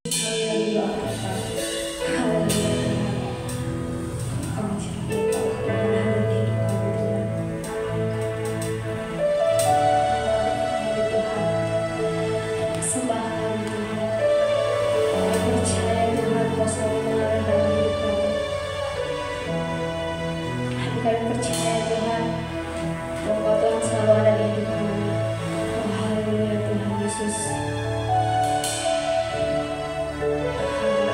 Haleluya Tuhan. Haleluya Tuhan. Kami cintai Engkau, Tuhan, dalam hidup kami Tuhan. Kami Tuhan, sembah kami Tuhan. Kami percaya Tuhan Kau selalu mengalir dalam hidup kami. Kami percaya Tuhan bahwa Kau Tuhan selalu ada di hidup kami. Oh haleluya Tuhan Yesus. Haleluya.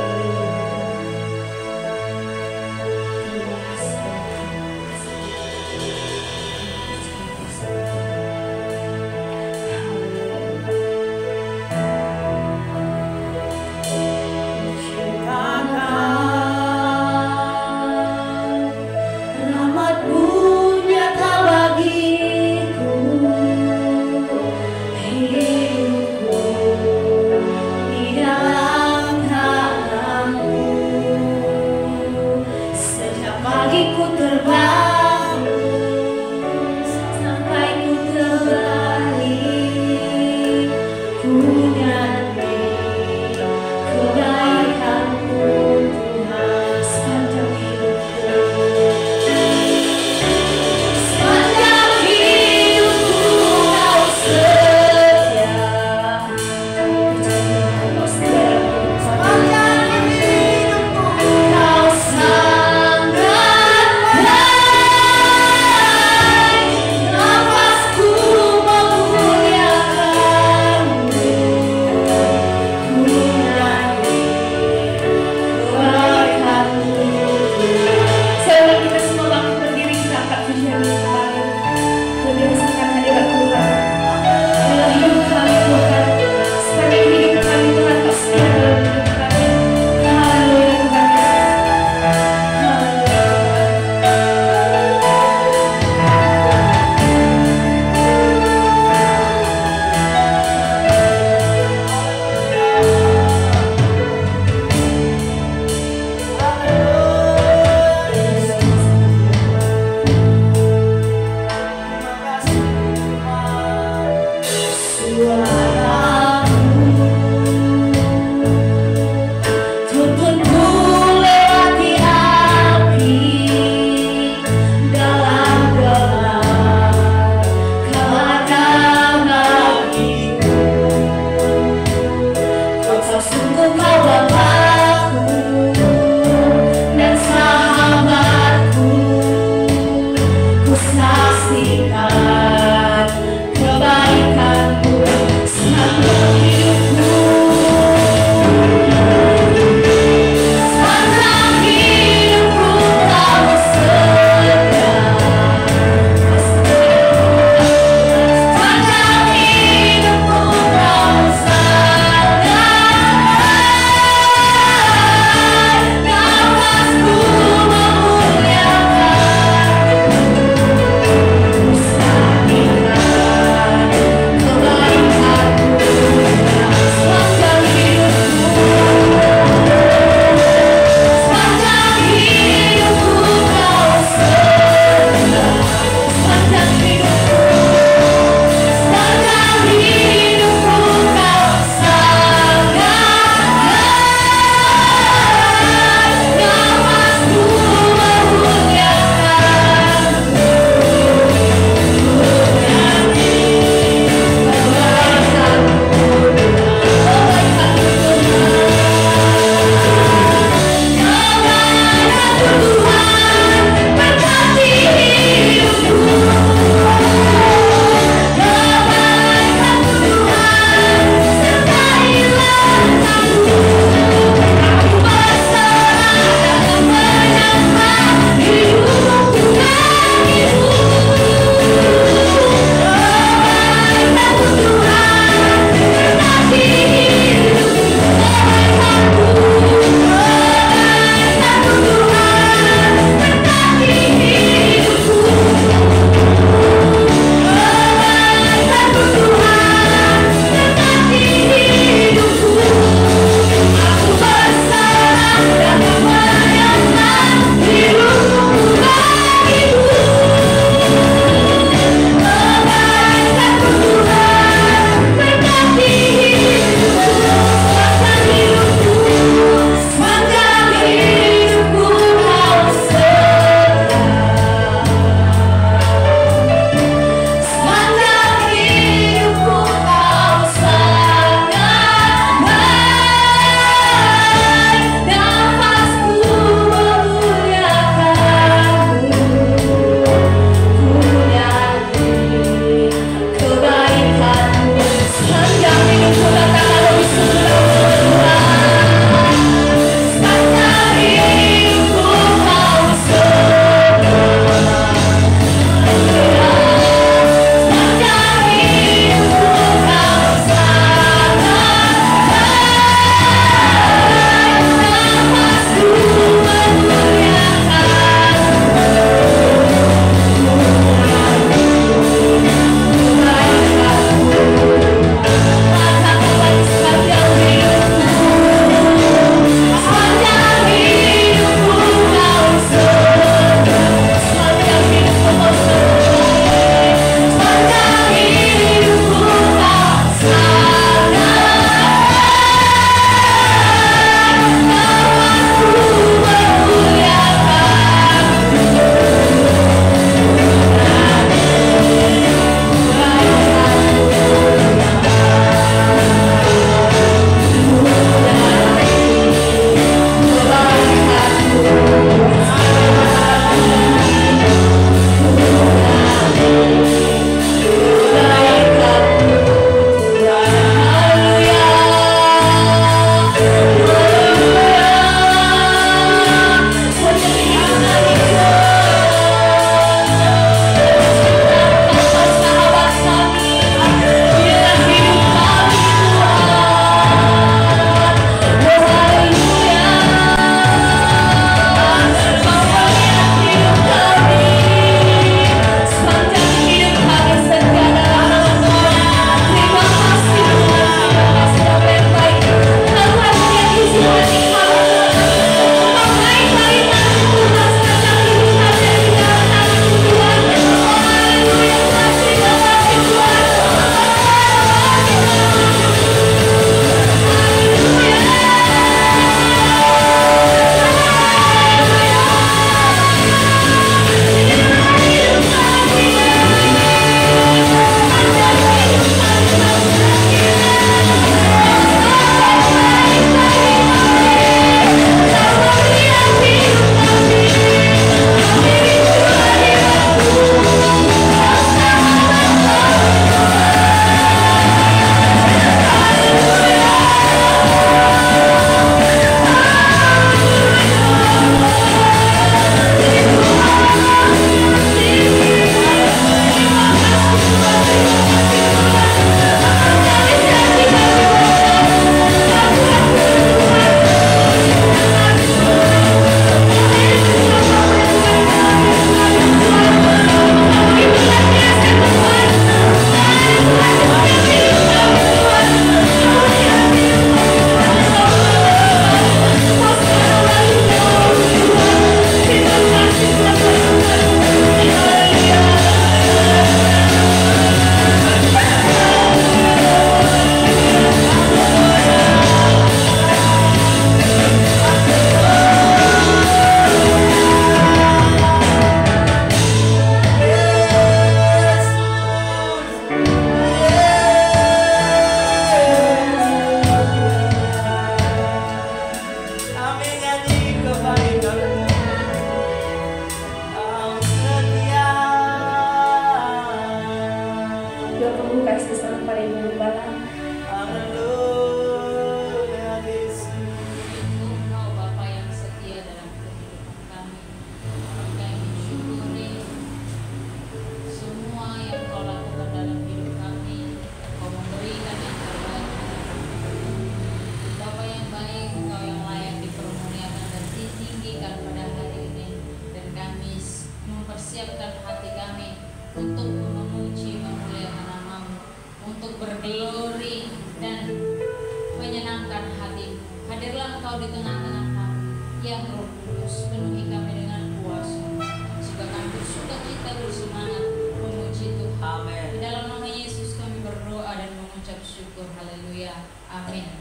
Engkau di tengah-tengah kami. Ya Roh Kudus, penuhi kami dengan kuasa, supaya kami bersuka cita bersemangat memuji Tuhan. Amin. Di dalam nama Yesus kami berdoa dan mengucap syukur. Haleluya. Amin.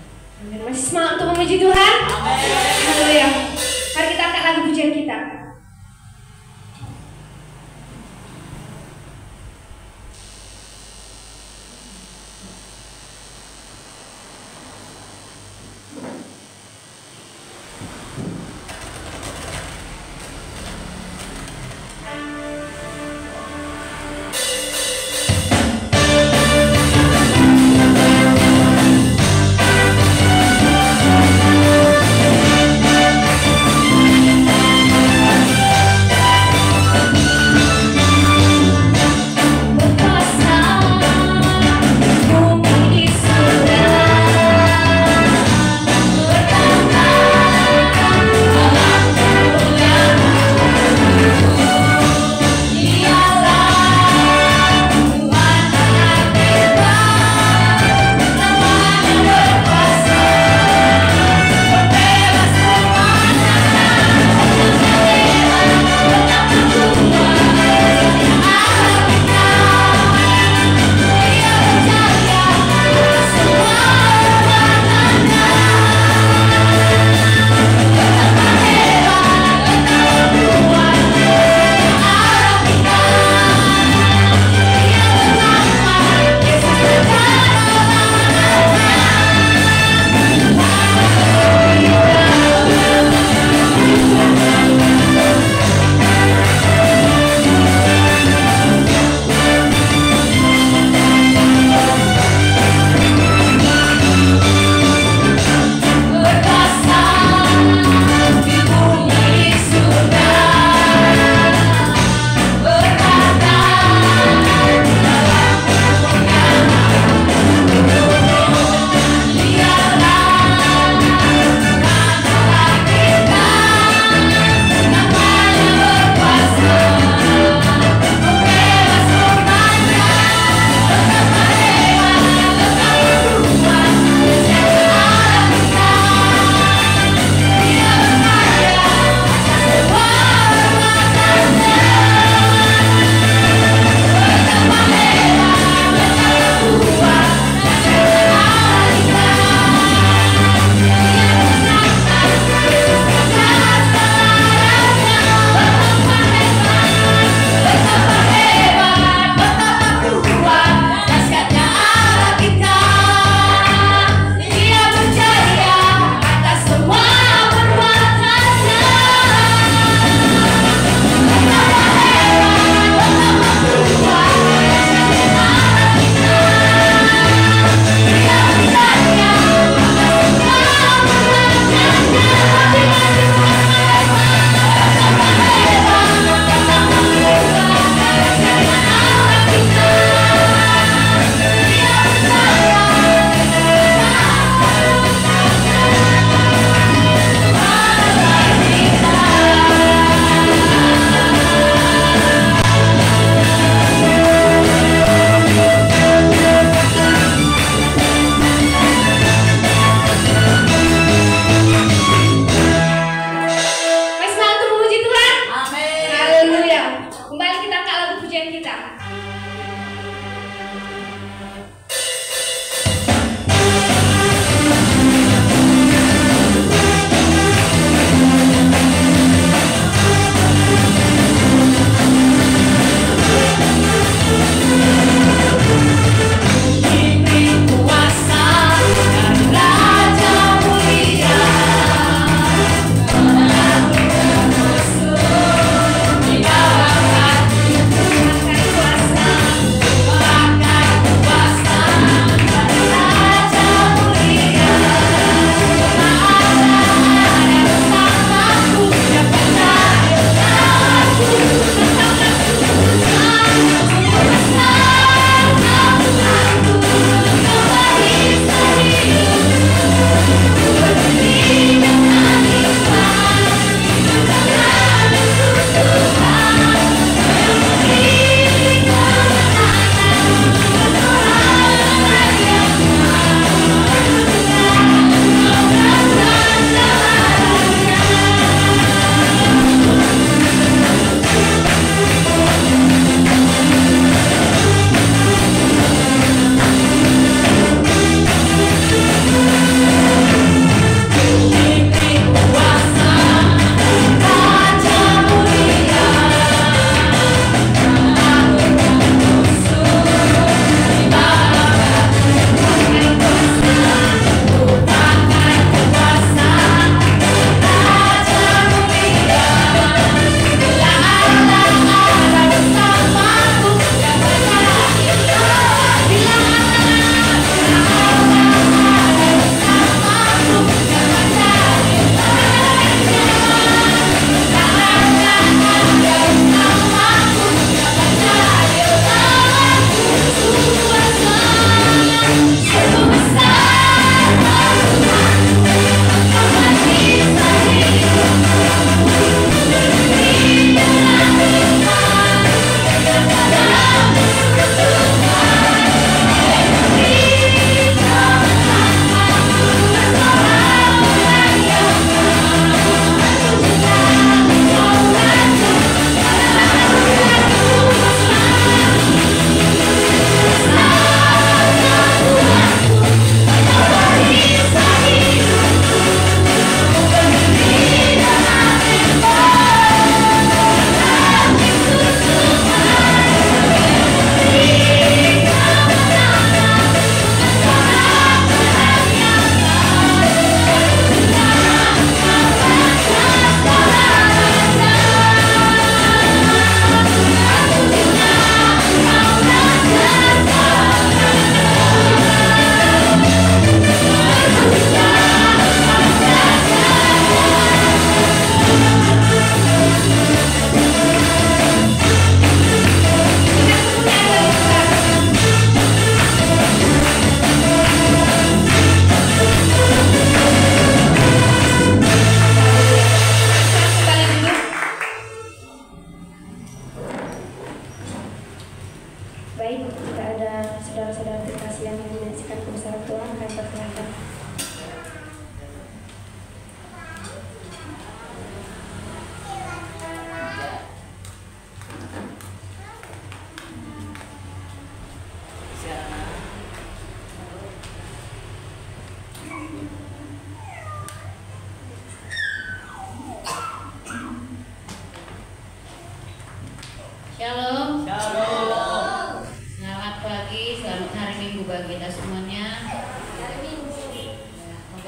Masih semangat untuk memuji Tuhan? Amin. Haleluya. Mari kita angkat lagu pujian kita. Amin.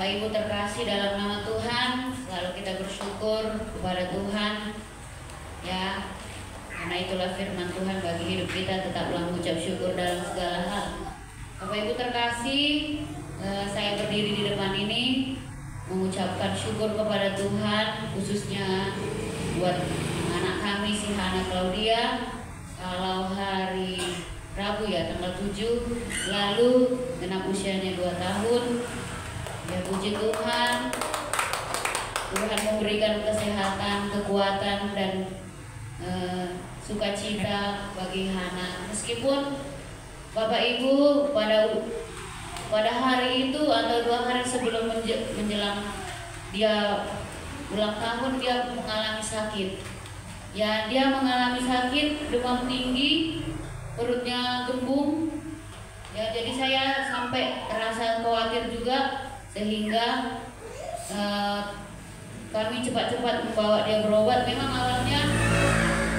Bapak Ibu terkasih dalam nama Tuhan, selalu kita bersyukur kepada Tuhan, ya, karena itulah firman Tuhan bagi hidup kita, tetaplah mengucap syukur dalam segala hal. Bapak Ibu terkasih, saya berdiri di depan ini mengucapkan syukur kepada Tuhan, khususnya buat anak kami si Hana Claudia. Kalau hari Rabu ya tanggal 7 lalu genap usianya 2 tahun. Ya puji Tuhan, Tuhan memberikan kesehatan, kekuatan dan sukacita bagi Hana. Meskipun Bapak Ibu pada hari itu atau 2 hari sebelum menjelang dia ulang tahun dia mengalami sakit. Ya, dia mengalami sakit, demam tinggi, perutnya gembung. Ya, jadi saya sampai terasa khawatir juga, sehingga kami cepat-cepat membawa dia berobat. Memang awalnya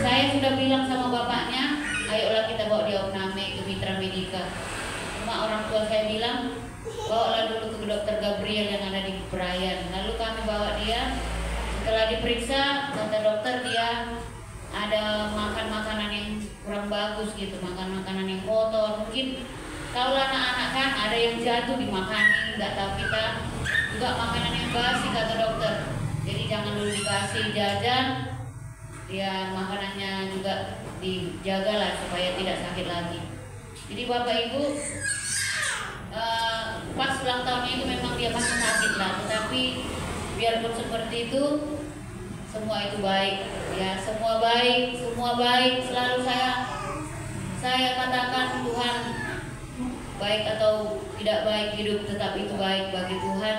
saya sudah bilang sama bapaknya, ayolah kita bawa dia Opname ke Mitra Medika. Cuma orang tua saya bilang, bawalah dulu ke dokter Gabriel yang ada di Perayan. Lalu kami bawa dia. Setelah diperiksa, kata dokter dia ada makan makanan yang kurang bagus gitu, makan makanan yang kotor. Mungkin kalau anak-anak kan ada yang jatuh dimakani, nggak tahu kita juga makanan yang basi kata dokter. Jadi jangan dulu dikasih jajan, dia makanannya juga dijagalah supaya tidak sakit lagi. Jadi Bapak Ibu, pas ulang tahunnya itu memang dia masih sakit lah, tetapi biarpun seperti itu, semua itu baik, ya semua baik, selalu saya katakan Tuhan baik atau tidak baik, hidup tetap itu baik bagi Tuhan,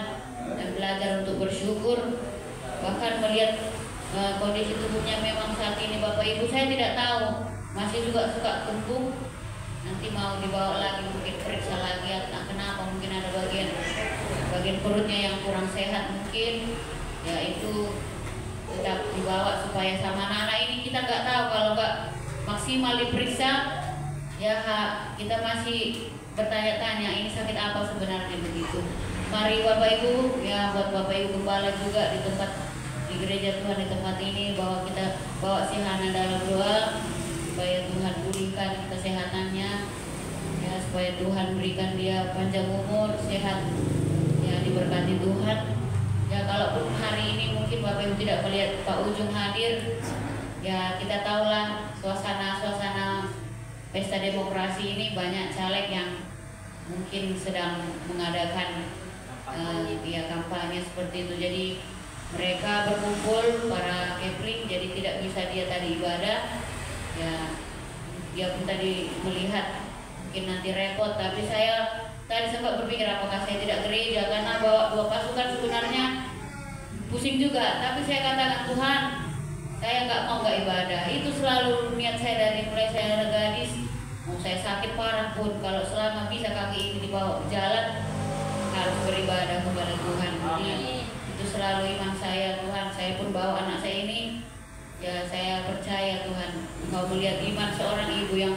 dan belajar untuk bersyukur. Bahkan melihat kondisi tubuhnya memang saat ini Bapak Ibu saya tidak tahu, masih juga suka kembung, nanti mau dibawa lagi mungkin periksa lagi atau kenapa, mungkin ada bagian perutnya yang kurang sehat mungkin, ya itu tetap dibawa supaya sama anak-anak ini kita nggak tahu kalau nggak maksimal diperiksa, ya kita masih bertanya-tanya ini sakit apa sebenarnya begitu. Mari Bapak Ibu, ya buat Bapak Ibu gembala juga di gereja Tuhan di tempat ini, bahwa kita bawa si Hana dalam doa supaya Tuhan pulihkan kesehatannya, ya supaya Tuhan berikan dia panjang umur, sehat, ya diberkati Tuhan. Ya kalaupun hari ini mungkin Bapak Ibu tidak melihat Pak Ujung hadir, ya kita tahulah suasana pesta demokrasi ini banyak caleg yang mungkin sedang mengadakan ya kampanye seperti itu. Jadi mereka berkumpul para kepling, jadi tidak bisa dia tadi ibadah. Ya dia pun tadi melihat mungkin nanti repot, tapi saya tadi sempat berpikir apakah saya tidak gereja karena bawa 2 pasukan sebenarnya pusing juga. Tapi saya katakan Tuhan, saya nggak ibadah. Itu selalu niat saya dari mulai saya ada gadis. Mau saya sakit parah pun, kalau selama bisa kaki ini dibawa jalan, harus beribadah kepada Tuhan. Jadi itu selalu iman saya, Tuhan. Saya pun bawa anak saya ini, ya saya percaya Tuhan, Engkau melihat iman seorang ibu yang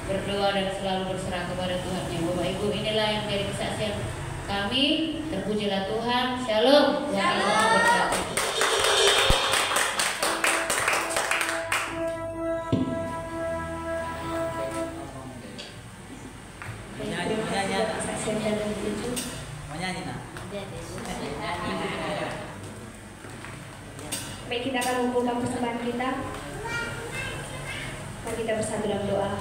berdoa dan selalu berserah kepada Tuhan. Ya Bapak Ibu, inilah yang menjadi kesaksian kami. Terpujilah Tuhan. Shalom. Tuhan Yesus memberkati. Baik, kita akan mengumpulkan persembahan kita. Mari kita bersatu dalam doa.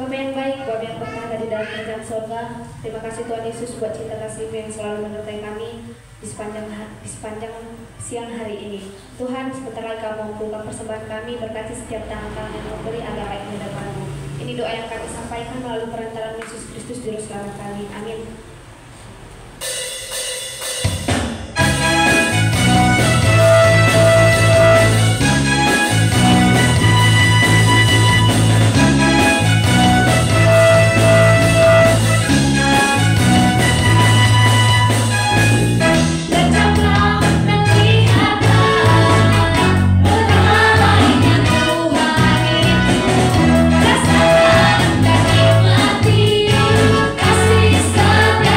Bapa yang baik, Bapa yang berkata di dalam kerajaan surga, terima kasih Tuhan Yesus buat cinta kasih-Mu yang selalu menyertai kami di sepanjang siang hari ini. Tuhan, sebentar lagi Kau mengumpulkan persembahan kami, berkati setiap tangan yang memberi agar baik di hadapan-Mu. Ini doa yang kami sampaikan melalui perantaraan Yesus Kristus Juru Selamat kami. Amin. Kasih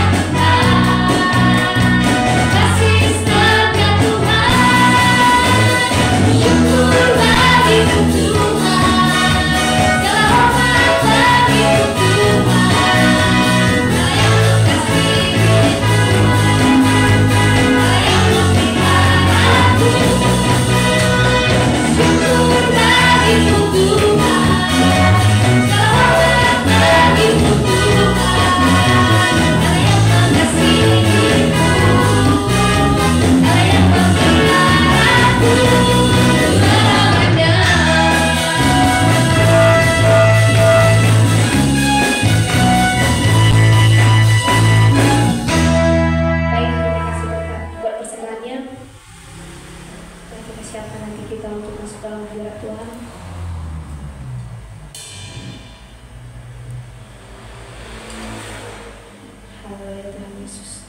persiapkan hati kita untuk masuk dalam hadirat Tuhan. Haleluya Tuhan Yesus.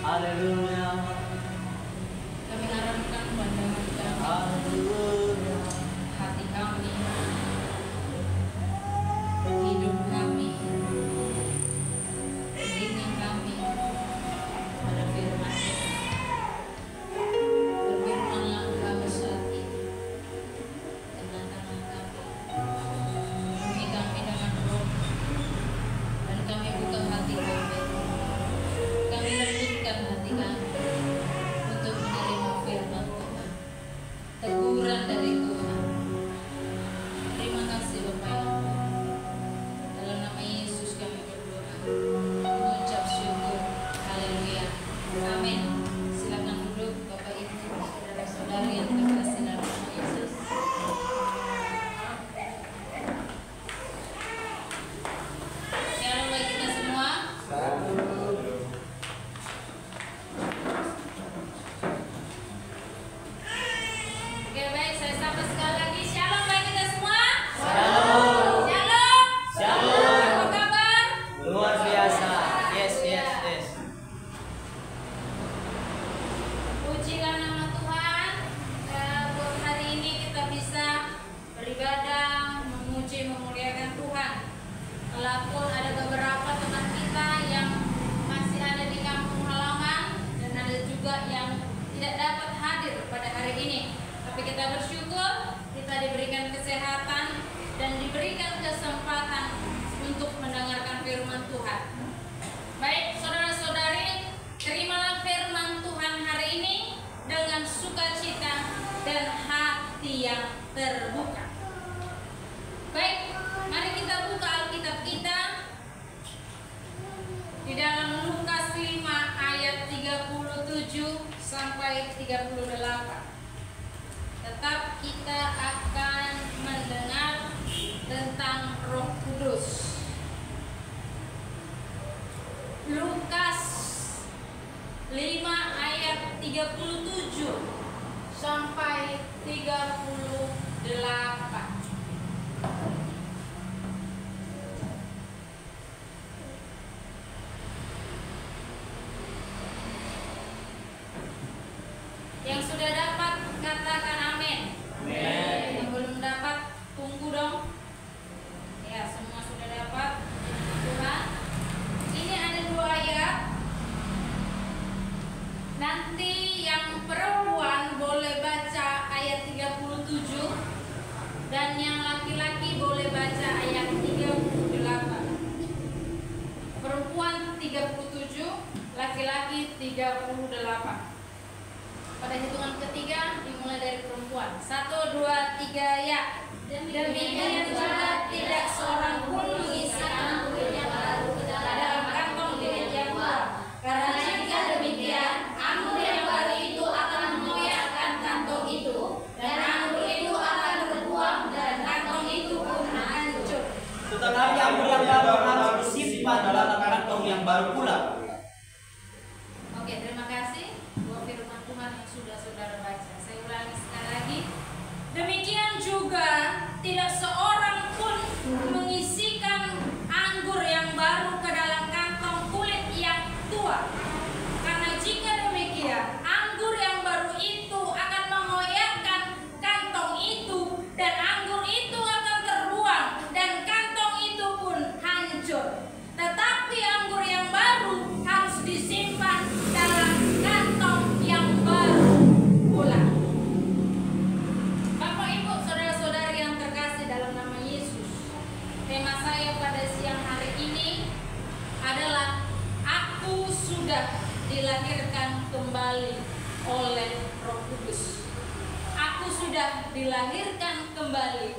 Haleluya. Kami harapkan pandangan kami, Haleluya. hati kami, hidup kami, dinding kami pada firman. Berfirmanlah Engkau saat ini, tengah-tengah kami, penuhi kami dengan roh, dan kami buka hati kami. Kami lembutkan hati kami untuk menerima firman Tuhan, teguran dari Tuhan. Terima kasih Bapak yang baik. Dalam nama Yesus kami berdoa, mengucap syukur. Haleluya. Amin. Silakan duduk Bapak Ibu, saudara-saudari yang terkasih dalam nama Yesus. Shalom bagi kita semua. Oke, baik, saya sapa sekali lagi. Shalom bagi kita semua. Shalom. Shalom. Shalom. Apa kabar? Luar biasa. Yes, yes, yes. Pujilah nama Tuhan. Buat hari ini kita bisa beribadah, memuji, memuliakan Tuhan. Walaupun ada beberapa teman kita yang masih ada di kampung halaman dan ada juga yang tidak dapat hadir pada hari ini. Tapi kita bersyukur kita diberikan kesehatan dan diberikan kesempatan untuk mendengarkan firman Tuhan. Baik, saudara-saudari, terimalah firman Tuhan hari ini dengan sukacita dan hati yang terbuka. Baik, mari kita buka Alkitab kita di dalam Lukas 5 ayat 37 sampai 38. Tetap kita akan mendengar tentang Roh Kudus. Lukas 5 ayat 37 sampai 38. Yang sudah dapat katakan amin. Amin. Yang belum dapat tunggu dong. Ya, semua sudah dapat. Tuhan. Ini ada 2 ayat. Nanti yang perempuan boleh baca ayat 37 dan yang laki-laki boleh baca ayat 38. Perempuan 37, laki-laki 38. Pada hitungan ketiga dimulai dari perempuan. 1, 2, 3, ya. Demikian juga tidak seorang pun mengisikan anggur yang baru ke dalam kantong kulit yang tua. Karena jika demikian, anggur yang baru itu akan mengoyakkan kantong itu, dan anggur itu akan terbuang dan kantong itu pun hancur. Tetapi anggur yang baru harus disimpan dalam kantong yang baru pula. Oke, terima kasih buat firman Tuhan yang sudah saudara baca. Saya ulangi sekali lagi. Demikian juga tidak seorang pun mengisikan anggur yang baru ke dalam kantong kulit yang tua. Karena jika demikian, anggur yang baru itu akan mengoyakkan kantong itu, dan anggur itu akan terbuang, dan kantong itu pun hancur. Tetapi anggur yang baru harus disimpan dalam kantong yang baru pula. Bapak, Ibu, saudara-saudari yang terkasih dalam nama Yesus, tema saya pada siang hari ini adalah aku sudah dilahirkan kembali oleh Roh Kudus. Aku sudah dilahirkan kembali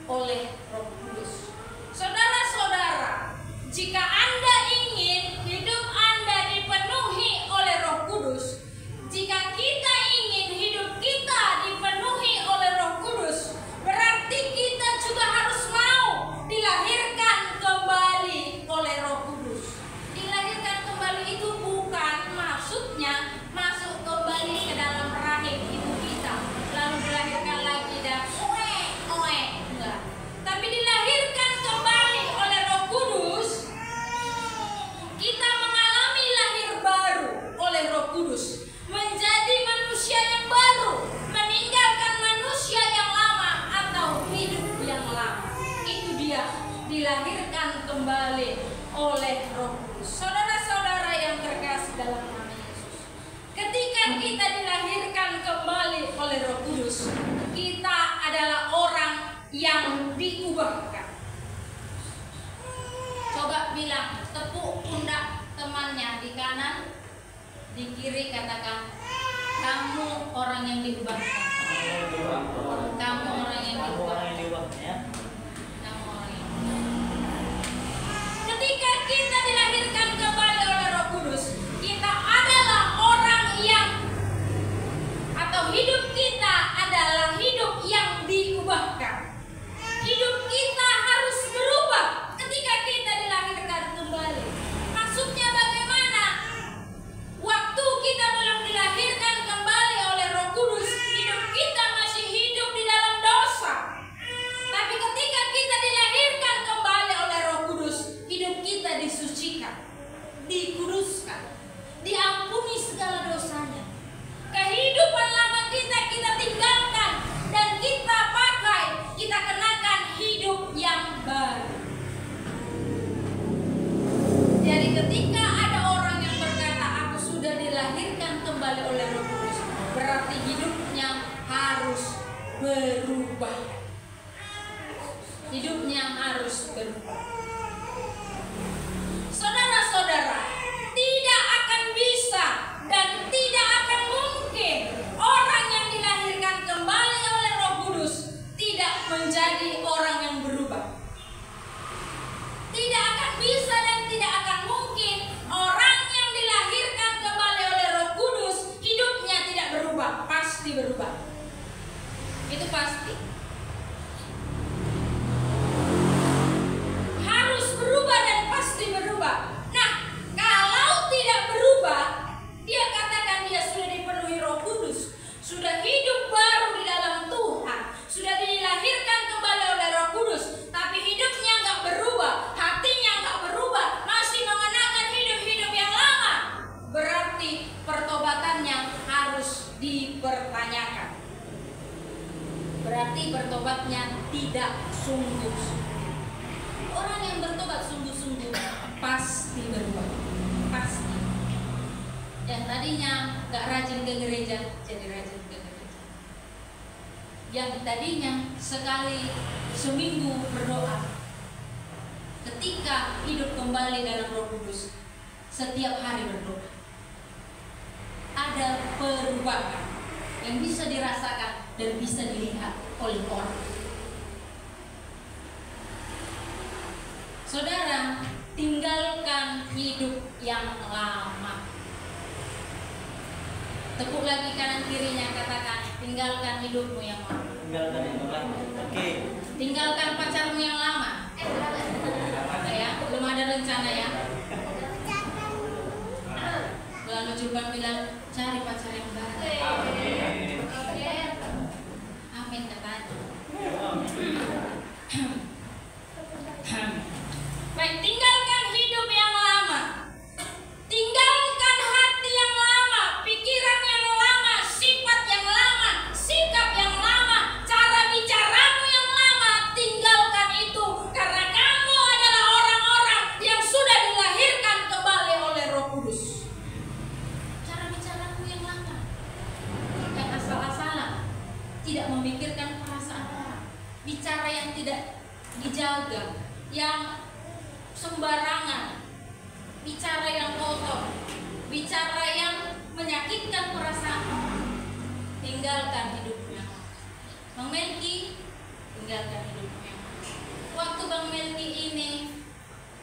oleh Roh Kudus. Saudara-saudara, jika Anda ingin hidup Anda dipenuhi oleh Roh Kudus, jika kita ingin hidup kita dipenuhi oleh Roh Kudus, berarti kita juga harus mau dilahirkan kembali oleh Roh Kudus. Dilahirkan kembali itu bukan maksudnya masuk kembali ke dalam rahim ibu kita, lalu dilahirkan lagi dan enggak. Tapi dilahirkan kembali oleh Roh Kudus kanan, di kiri katakan, kamu orang yang diubahkan. Kamu orang yang diubahkan. Kamu orang yang diubahkan. Ketika kita dilahirkan kembali oleh Roh Kudus, kita adalah orang yang, atau hidup kita adalah hidup yang diubahkan. Hidup kita harus berubah ketika kita dilahirkan kembali. Maksudnya bagaimana? Waktu kita belum dilahirkan kembali oleh Roh Kudus, hidup kita masih hidup di dalam dosa. Tapi ketika kita dilahirkan kembali oleh Roh Kudus, hidup kita disucikan, dikuduskan, diampuni segala dosanya. Kehidupan lama kita tinggalkan dan kita pakai, kita kenakan hidup yang baru. Jadi ketika ada orang yang berkata aku sudah dilahirkan kembali oleh Roh Kudus, berarti hidupnya harus berubah. Hidupnya harus berubah. Saudara-saudara, tidak akan bisa dan tidak akan mungkin orang yang dilahirkan kembali oleh Roh Kudus tidak menjadi orang yang berubah. Tidak akan bisa dan tidak akan mungkin orang yang dilahirkan kembali oleh Roh Kudus hidupnya tidak berubah. Pasti berubah. Itu pasti. Harus berubah dan pasti berubah. Nah, kalau tidak berubah, dia katakan dia sudah dipenuhi Roh Kudus, sudah hidup baru di dalam Tuhan, sudah dilahirkan kembali oleh Roh Kudus, tapi hidupnya nggak berubah, hatinya nggak berubah, masih mengenakan hidup-hidup yang lama. Berarti pertobatannya harus dipertanyakan. Berarti bertobatnya tidak sungguh-sungguh. Orang yang bertobat sungguh-sungguh pasti berubah, pasti. Yang tadinya gak rajin ke gereja jadi rajin ke gereja. Yang tadinya sekali seminggu berdoa, ketika hidup kembali dalam Roh Kudus, setiap hari berdoa. Ada perubahan yang bisa dirasakan dan bisa dilihat oleh orang. Saudara, tinggalkan hidup yang lama. Tepuk lagi kanan kirinya, katakan, tinggalkan hidupmu yang lama. Tinggalkan hidup lama. Oke. Tinggalkan pacarmu yang lama. Ya, belum ada rencana ya. Lalu Juban bilang, cari pacar yang baru. Amin katanya. Baik, tinggalkan hidup yang lama. Tinggalkan hati yang lama, pikiran yang lama, sifat yang lama, sikap yang lama, cara bicaramu yang lama. Tinggalkan itu, karena kamu adalah orang-orang yang sudah dilahirkan kembali oleh Roh Kudus. Cara bicaramu yang lama, yang asal-asalan, tidak memikirkan perasaan orang, bicara yang tidak dijaga, yang sembarangan, bicara yang kotor, bicara yang menyakitkan perasaan. Tinggalkan hidupnya. Bang Melki, tinggalkan hidupnya. Waktu Bang Melki ini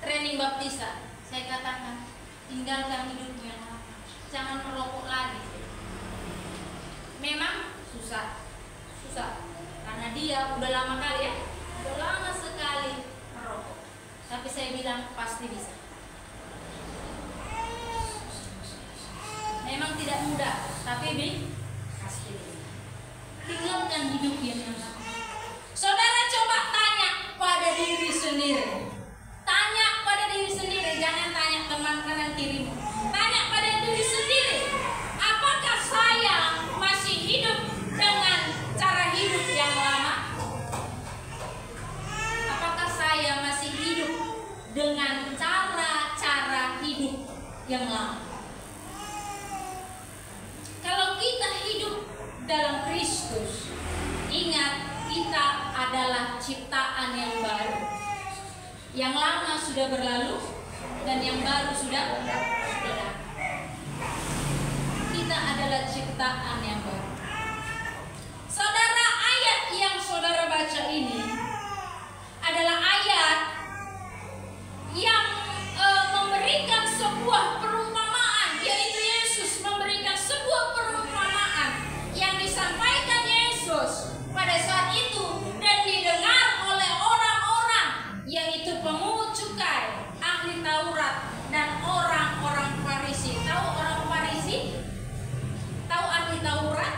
training baptisan, saya katakan, tinggalkan hidupnya. Jangan merokok lagi. Memang susah, karena dia udah lama kali ya, udah lama sekali merokok. Tapi saya bilang pasti bisa. Memang tidak mudah, tapi pasti bisa. Tinggalkan hidup yang lama. Saudara coba tanya pada diri sendiri. Tanya pada diri sendiri, jangan tanya teman kanan kirimu. Tanya pada diri sendiri, apakah saya masih hidup dengan cara hidup yang lama? Apakah saya masih hidup dengan cara-cara hidup yang lama? Kalau kita hidup dalam Kristus, ingat kita adalah ciptaan yang baru. Yang lama sudah berlalu dan yang baru sudah datang. ciptaan yang baru. Saudara, ayat yang saudara baca ini adalah ayat yang memberikan sebuah perumpamaan, yaitu Yesus memberikan sebuah perumpamaan yang disampaikan Yesus pada saat itu dan didengar oleh orang-orang, yaitu pemungut cukai, ahli Taurat, dan orang-orang Farisi. Tahu orang Farisi? Tahu ahli Taurat?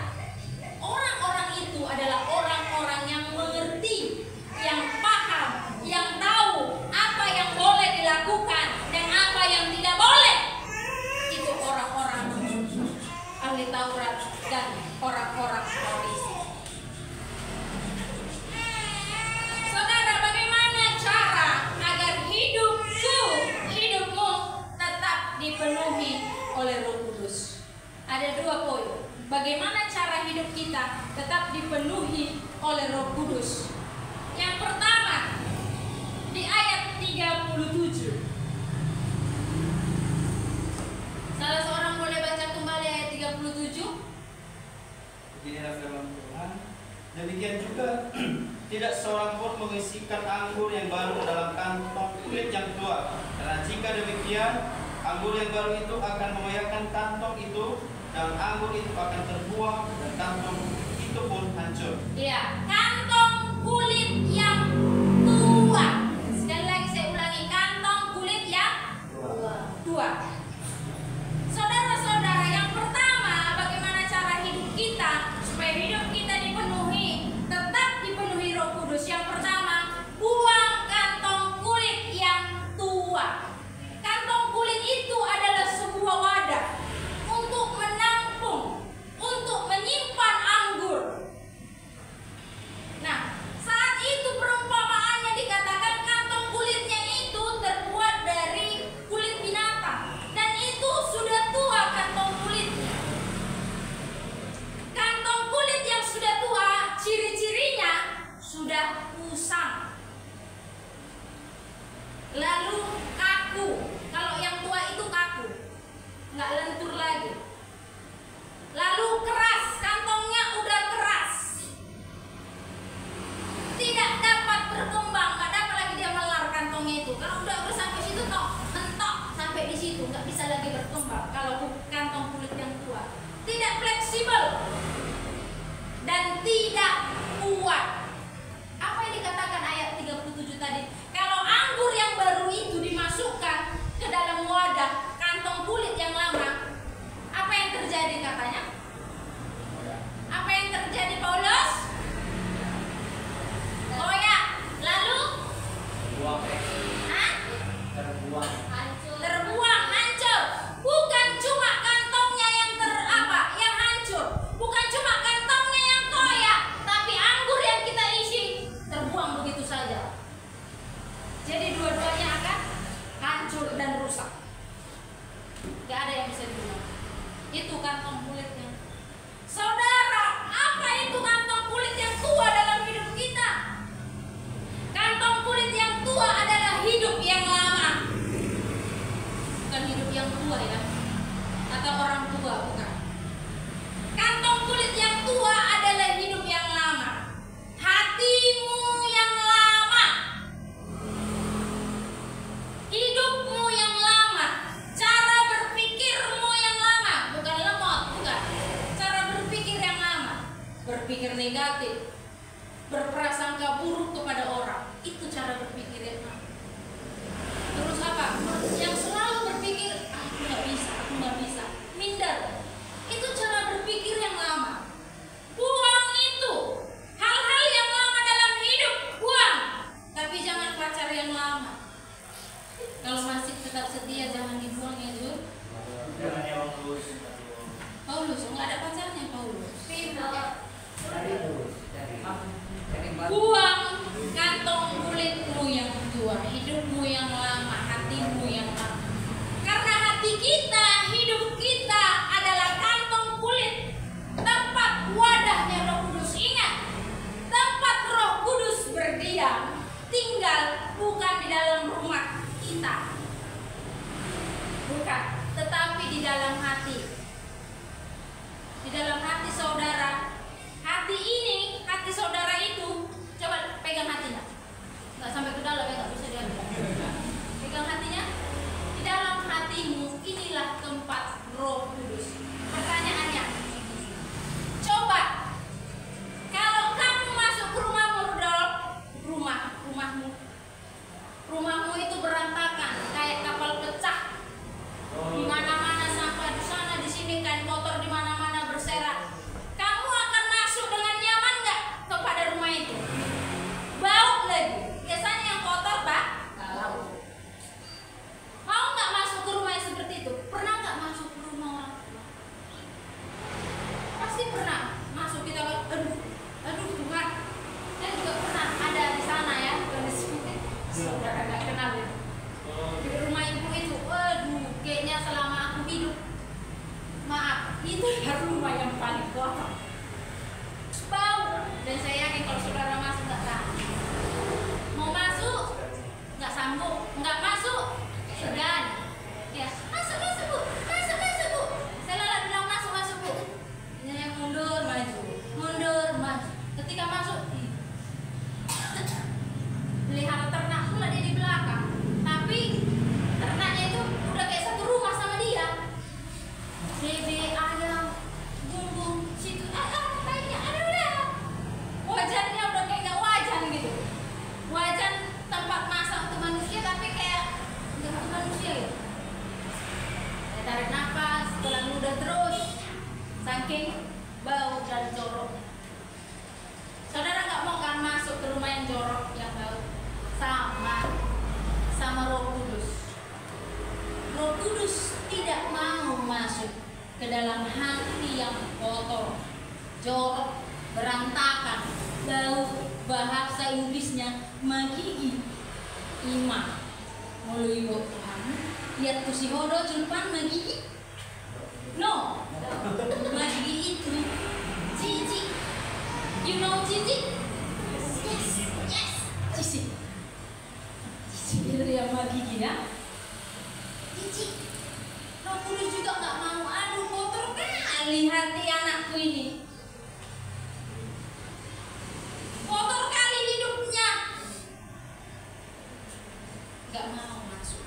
Orang-orang itu adalah orang-orang yang mengerti, yang paham, yang tahu apa yang boleh dilakukan dan apa yang tidak boleh. Itu orang-orang ahli Taurat dan orang-orang Farisi. Saudara, bagaimana cara agar hidupmu tetap dipenuhi oleh Roh Kudus? Ada 2 poin. Bagaimana cara hidup kita tetap dipenuhi oleh Roh Kudus? Yang pertama, di ayat 37. Salah seorang boleh baca kembali ayat 37? Beginilah firman Tuhan. Demikian juga tidak seorang pun mengisikan anggur yang baru dalam kantong kulit yang tua. Karena jika demikian, anggur yang baru itu akan mengoyakkan kantong itu, dan anggur itu akan terbuang, dan kantong itu pun hancur. Iya, kantong kulit yang tua. Sekali lagi saya ulangi, kantong kulit yang tua. Saudara-saudara, yang pertama, bagaimana cara hidup kita supaya hidup kita dipenuhi, tetap dipenuhi Roh Kudus? Yang pertama, buang kantong kulit yang tua. Kantong kulit itu adalah sebuah wadah untuk menampung, untuk menyimpan anggur. Nah, saat itu perumpamaannya dikatakan kantong kulitnya itu terbuat dari kulit binatang, dan itu sudah tua kantong kulitnya. Kantong kulit yang sudah tua, ciri-cirinya sudah usang, lalu kaku. Kalau yang tua itu kaku, nggak lentur lagi. Lalu keras, kantongnya udah keras, tidak dapat berkembang, nggak dapat lagi dia melar kantongnya itu. Kalau udah sampai situ toh mentok sampai di situ, nggak bisa lagi berkembang. Kalau kantong kulit yang tua, tidak fleksibel dan tidak kuat. Apa yang dikatakan ayat 37 tadi? Kalau anggur yang baru itu dimasukkan ke dalam wadah kantong kulit yang lama, apa yang terjadi katanya? Apa yang terjadi, Paulus? Koyak. Lalu? Terbuang, hancur. Bukan cuma kantongnya yang yang hancur, bukan cuma kantongnya yang koyak, tapi anggur yang kita isi terbuang begitu saja. Jadi dua-duanya akan hancur dan rusak. Gak ada yang bisa digunakan. Itu kantong kulitnya. Saudara, apa itu kantong kulit yang tua dalam hidup kita? Kantong kulit yang tua adalah hidup yang lama. Bukan hidup yang tua ya, atau orang tua, bukan. Kantong kulit yang tua adalah hidup yang lama. Hatimu yang lama, hidupmu yang lama, cara berpikirmu yang lama, bukan lemot, bukan. Cara berpikir yang lama, berpikir negatif, berprasangka buruk kepada orang, itu cara berpikir yang lama. Terus apa? Yang selalu berpikir, aku nggak bisa, minder. Itu cara berpikir yang lama. Buang itu. Hal-hal yang lama dalam hidup, buang. Tapi jangan pacar yang lama. Kalau masih tetap setia, jangan dibuang ya, Jur. Paulus, nggak ada pacarnya, Paulus. Buang kantong kulitmu yang tua, hidupmu yang lama, hatimu yang lama. Karena hati kita, hidup kita adalah kantong kulit, tempat wadahnya Roh Kudus. Ingat, tempat Roh Kudus berdiam, tinggal bukan di dalam rumah kita, bukan, tetapi di dalam hati. di dalam hati saudara. Hati ini, hati saudara itu, coba pegang hatinya. Nggak sampai ke dalam ya, nggak bisa diambil. Pegang hatinya. Di dalam hatimu inilah tempat Roh Kudus. Pertanyaannya, coba kalau kamu masuk ke rumahmu, rumahmu itu berantakan kayak kapal pecah. Di mana-mana sampah di sana di sini, kain kotor di mana-mana berserak. Kamu akan masuk dengan nyaman nggak kepada rumah itu? Bau lagi. Biasanya yang kotor bau. Mau nggak masuk ke rumah yang seperti itu? Pernah nggak masuk ke rumah orang tua? Pasti pernah masuk. Kita aduh Tuhan. Saya juga pernah ada di sana ya. Saudara nggak kenal ya. Di rumah ibu itu, aduh, kayaknya selama aku hidup, maaf, itu rumah yang paling kotor, bau. Dan saya yakin kalau saudara masuk nggak tahan, mau masuk nggak sanggup, nggak masuk segan, ya masuk bu, masuk bu. Saya lalu bilang masuk bu, yang mundur maju. Ketika masuk, pelihara ternak pula dia di belakang, tapi ternaknya itu udah kayak satu rumah sama dia. Bebek, ayam, bumbung, situ, lainnya, udah. Wajannya udah kayak gak wajan gitu. Wajan tempat masak untuk manusia, tapi kayak gak untuk manusia ya. Saya tarik nafas, telan ludah terus, saking bau dan joroknya. Saudara gak mau kan masuk ke rumah yang jorok, yang bau? Sama Roh Kudus. Roh Kudus tidak mau masuk ke dalam hati yang kotor, jorok, berantakan, bau. Bahasa Inggrisnya magigi, ima. Mulu ibu Tuhan, lihat kusi hodo julpan magigi? No, magigi itu jijik. You know jijik? Yes, jijik. Itu yang magigi ya. Cici, Roh Kudus juga nggak mau. Aduh, kotor kali hati anakku ini. Kotor kali hidupnya. Nggak mau masuk.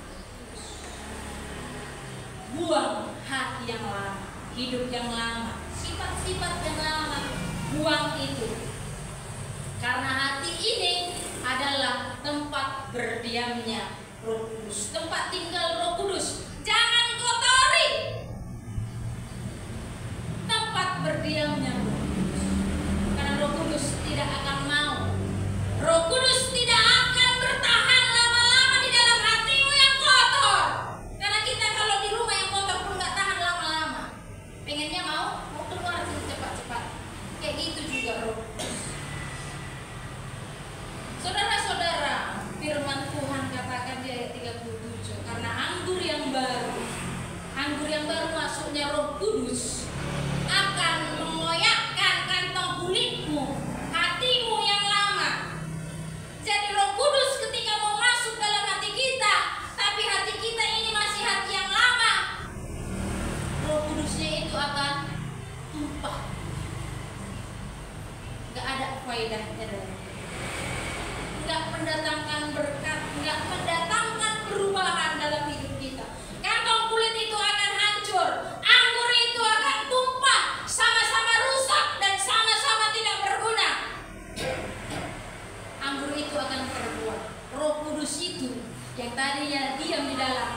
Buang hati yang lama, hidup yang lama, sifat-sifat yang lama. Buang itu. Karena hati ini adalah tempat berdiamnya Roh Kudus, tempat tinggal Roh Kudus. Jangan kotori tempat berdiamnya Roh Kudus, karena Roh Kudus tidak akan mau. Roh Kudus tidak akan bertahan lama-lama di dalam hatimu yang kotor, karena kita kalau di rumah yang kotor pun nggak tahan lama-lama. Pengennya mau keluar cepat-cepat. Kayak gitu juga Roh Kudus. Saudara-saudara, firman Tuhan katakan di ayat 37, karena anggur yang baru masuknya Roh Kudus akan mengoyakkan kantong kulitmu, hatimu yang lama. Jadi Roh Kudus ketika mau masuk dalam hati kita, tapi hati kita ini masih hati yang lama, Roh Kudusnya itu akan tumpah. Gak ada faedahnya dalam hidup. Nggak mendatangkan berkat, nggak mendatangkan perubahan dalam hidup kita. Kantong kulit itu akan hancur, anggur itu akan tumpah, sama-sama rusak dan sama-sama tidak berguna. Anggur itu akan terbuang. Roh Kudus itu yang tadinya diam di dalam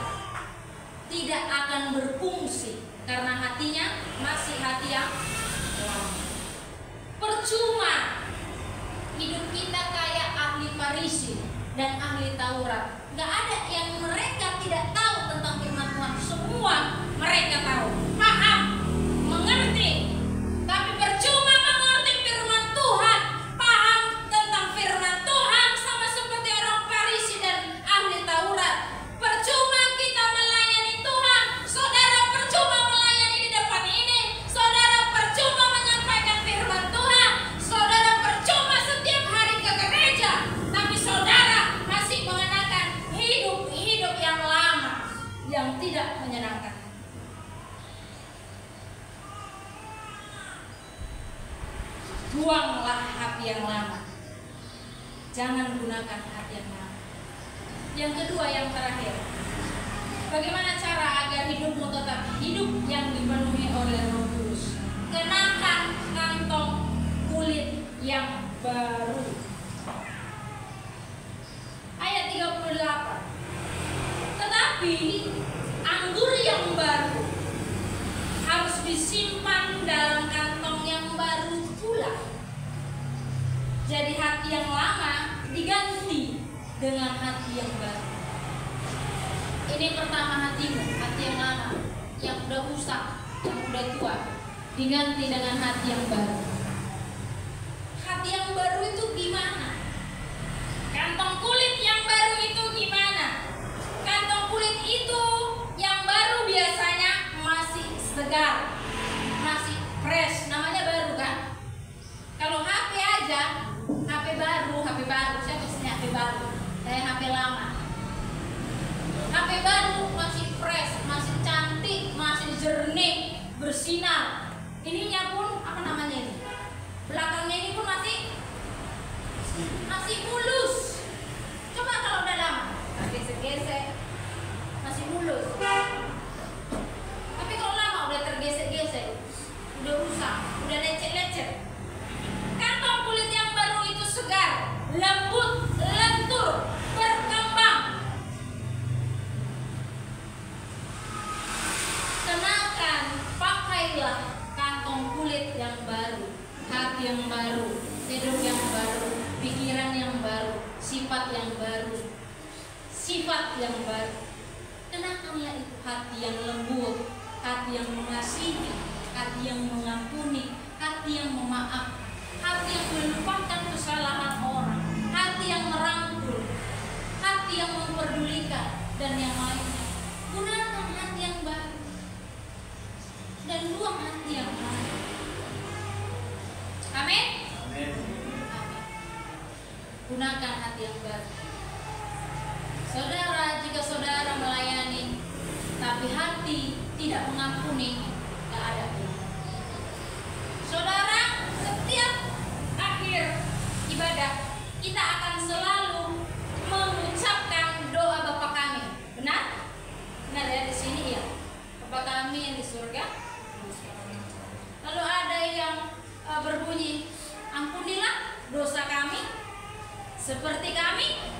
tidak akan berfungsi karena hatinya masih hati yang lama. Percuma hidup kita kayak ahli Farisi dan ahli Taurat. Gak ada yang mereka tidak tahu tentang firman Tuhan. Semua mereka tahu, paham, mengerti. Tapi percuma mengerti firman Tuhan, paham tentang firman Tuhan, sama seperti orang Farisi dan ahli Taurat. Percuma kita melayani Tuhan. Saudara percuma melayani di depan ini. Saudara percuma menyampaikan firman Tuhan. Saudara percuma setiap hari ke gereja, tapi saudara masih mengenakan hidup yang lama, yang tidak menyenangkan. buanglah hati yang lama. Jangan gunakan hati yang lama. Yang kedua, yang terakhir, bagaimana cara agar hidupmu tetap hidup yang dipenuhi oleh Roh Kudus? Kenakan kantong kulit yang baru. Ayat 38. Tetapi anggur yang baru harus disimpan dalam kantong yang baru pula. Jadi hati yang lama diganti dengan hati yang baru. Ini pertama hatimu, hati yang lama, yang udah rusak, yang udah tua, diganti dengan hati yang baru. Hati yang baru itu gimana? Kantong kulit yang baru itu gimana? Kantong kulit itu yang baru biasanya masih segar, masih fresh, namanya baru kan? Kalau HP aja, HP baru, saya biasanya HP baru, saya HP lama. HP baru masih fresh, masih cantik, masih jernih, bersinar. Ininya pun apa namanya ini? Belakangnya ini pun masih mulus. Coba kalau udah lama, gesek-gesek, masih mulus. Tapi kalau lama udah tergesek-gesek, udah rusak, udah lecet-lecet. Kantong kulit yang baru itu segar, lembut, lentur, berkembang. Kenakan, pakailah kantong kulit yang baru, hati yang baru, hidup yang baru, pikiran yang baru, sifat yang baru, kenakanlah itu hati yang lembut, hati yang mengasihi, hati yang mengampuni, hati yang memaafkan, hati yang melupakan kesalahan orang, hati yang merangkul, hati yang memperdulikan, dan yang lainnya. Gunakan hati yang baru dan buang hati yang lama. Amin. Gunakan hati yang baru. Saudara, jika saudara melayani tapi hati tidak mengampuni, tidak ada gunanya. Saudara, setiap akhir ibadah kita akan selalu mengucapkan doa Bapa kami. Benar? Benar ya, di sini ya. Bapa kami yang di surga. Lalu ada yang berbunyi, ampunilah dosa kami seperti kami.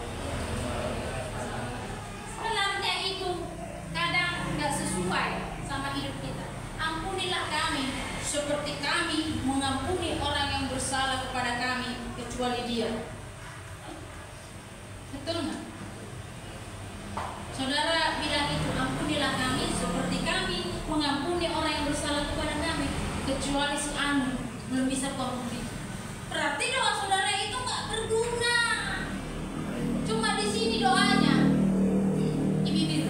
Sebenarnya itu kadang nggak sesuai sama hidup kita. Ampunilah kami seperti kami mengampuni orang yang bersalah kepada kami, kecuali Dia. Betul nggak? Saudara bilang itu, ampunilah kami seperti kami mengampuni orang yang bersalah kepada kami, kecuali si Anu belum bisa komplit. Berarti doa saudara itu nggak berguna. Cuma di sini doanya di bibir,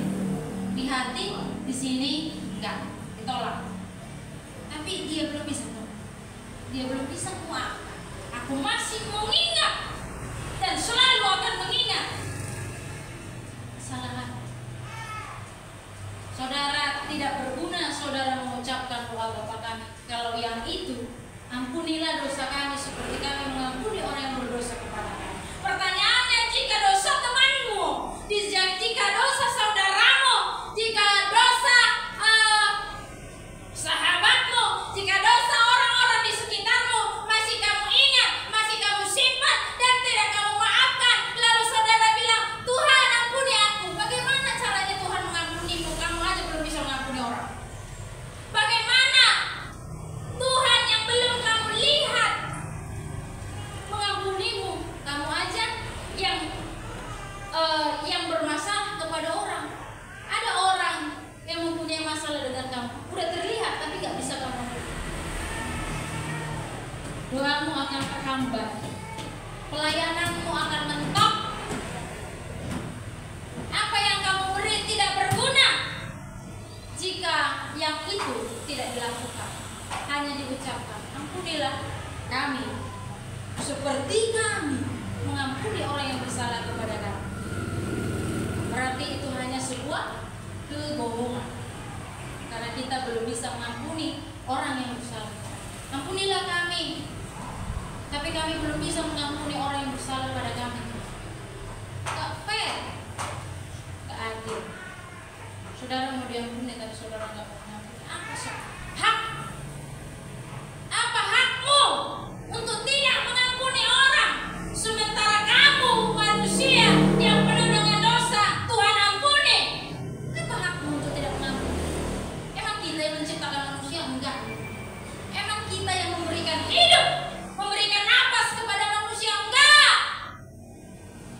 di hati, di sini enggak, ditolak. Tapi dia belum bisa, dia belum bisa memaafkan. Aku masih mengingat dan selalu akan mengingat kesalahan. Saudara, tidak berguna saudara mengucapkan doa Bapa kami kalau yang itu, ampunilah dosa kami seperti kami mengampuni orang yang berdosa kepada kami. Pertanyaannya, jika dosa temanmu, jika dosa saudaramu, jika dosa sahabatmu, jika dosa orang-orang di sekitarmu masih kamu ingat, masih kamu simpan dan tidak kamu maafkan, lalu saudara bilang, Tuhan ampuni aku. Bagaimana caranya Tuhan mengampunimu? Kamu aja belum bisa mengampuni orang. Bagaimana Tuhan yang belum kamu lihat mengampunimu? Kamu aja yang bermasalah kepada orang. Ada orang yang mempunyai masalah dengan kamu, udah terlihat tapi gak bisa kamu ampuni. Doamu akan terhambat, pelayananmu akan mentok. Apa yang kamu beri tidak berguna jika yang itu tidak dilakukan, hanya diucapkan, ampunilah kami seperti kami mengampuni orang yang bersalah kepada kami. Berarti itu hanya sebuah kebohongan, karena kita belum bisa mengampuni orang yang bersalah. Ampunilah kami tapi kami belum bisa mengampuni orang yang bersalah pada kami. Gak fair, gak adil. Saudara mau diampuni tapi saudara gak mau mengampuni. Apa sih? Hak? Apa hakmu untuk tidak mengampuni orang? Sementara kamu manusia yang penuh dengan dosa, Tuhan ampuni. Apa hakmu untuk tidak mengampuni? Emang kita yang menciptakan manusia? Enggak. Emang kita yang memberikan hidup, memberikan napas kepada manusia? Enggak.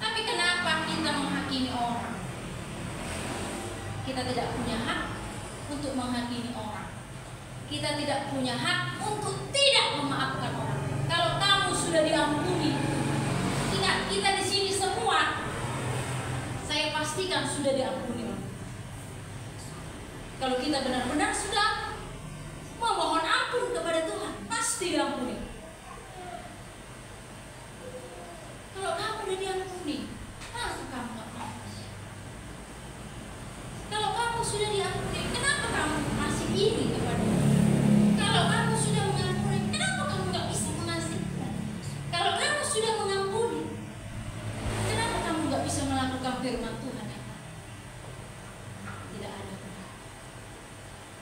Tapi kenapa kita menghakimi orang? Kita tidak punya hak untuk menghakimi orang. Kita tidak punya hak untuk tidak memaafkan orang. Kalau kamu sudah diampuni, ingat kita di sini semua, saya pastikan sudah diampuni. Kalau kita benar-benar sudah memohon ampun kepada Tuhan, pasti diampuni. Kalau kamu sudah diampuni, kenapa kamu nggak mau? Kalau kamu sudah diampuni, kenapa kamu masih iri kepada Tuhan? Kalau kamu sudah mengampuni, kenapa kamu nggak bisa mengasihi? Kalau kamu sudah mengampuni, kenapa kamu nggak bisa melakukan firman Tuhan? Tidak ada.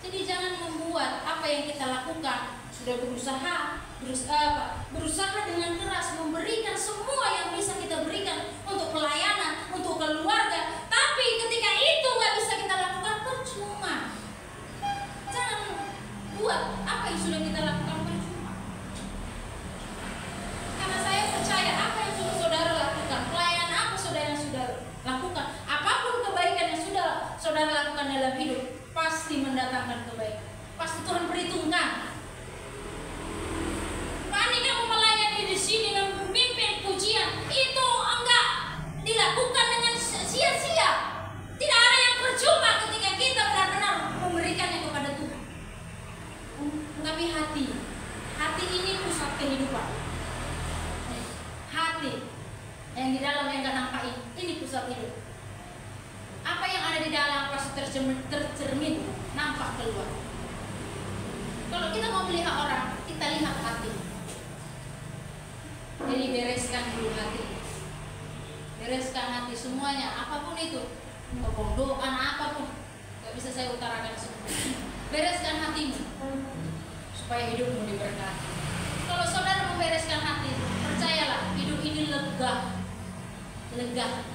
Jadi jangan membuat apa yang kita lakukan sudah berusaha dengan keras memberikan semua yang bisa kita berikan untuk pelayanan, untuk keluarga. Tapi ketika itu nggak bisa kita lakukan, percuma. Jangan buat apa yang sudah kita lakukan percuma. Karena saya percaya apa yang sudah saudara lakukan, pelayanan apa saudara yang sudah lakukan, apapun kebaikan yang sudah saudara lakukan dalam hidup, pasti mendatangkan kebaikan. Pasti Tuhan perhitungkan. Pani kamu melayani di sini dengan memimpin pujian, itu enggak dilakukan dengan sia-sia. Tidak ada yang percuma ketika kita benar-benar memberikannya kepada Tuhan. Tapi hati ini pusat kehidupan. Hati yang di dalam yang gak nampak ini pusat hidup. Apa yang ada di dalam pasti tercermin, nampak keluar. Kalau kita mau melihat orang, kita lihat hati. Jadi bereskan dulu hati. Bereskan hati semuanya, apapun itu, kebodohan apapun, gak bisa saya utarakan semua. Bereskan hatimu supaya hidupmu diberkati. Kalau saudara membereskan hati, percayalah hidup ini lega,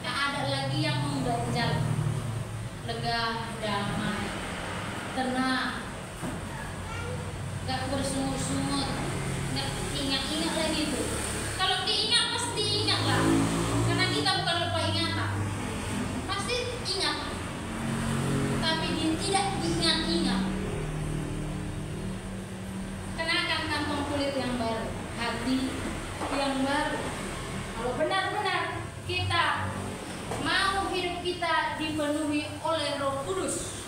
gak ada lagi yang mengganjal. Lega, damai, tenang, gak bersungut-sungut, gak ingat-ingat lagi itu. Kalau diingat pasti ingat lah, karena kita bukan lupa ingatan, pasti ingat. Tapi tidak diingat-ingat. Kenakan kantong kulit yang baru, hati yang baru. Kalau benar-benar kita mau hidup kita dipenuhi oleh Roh Kudus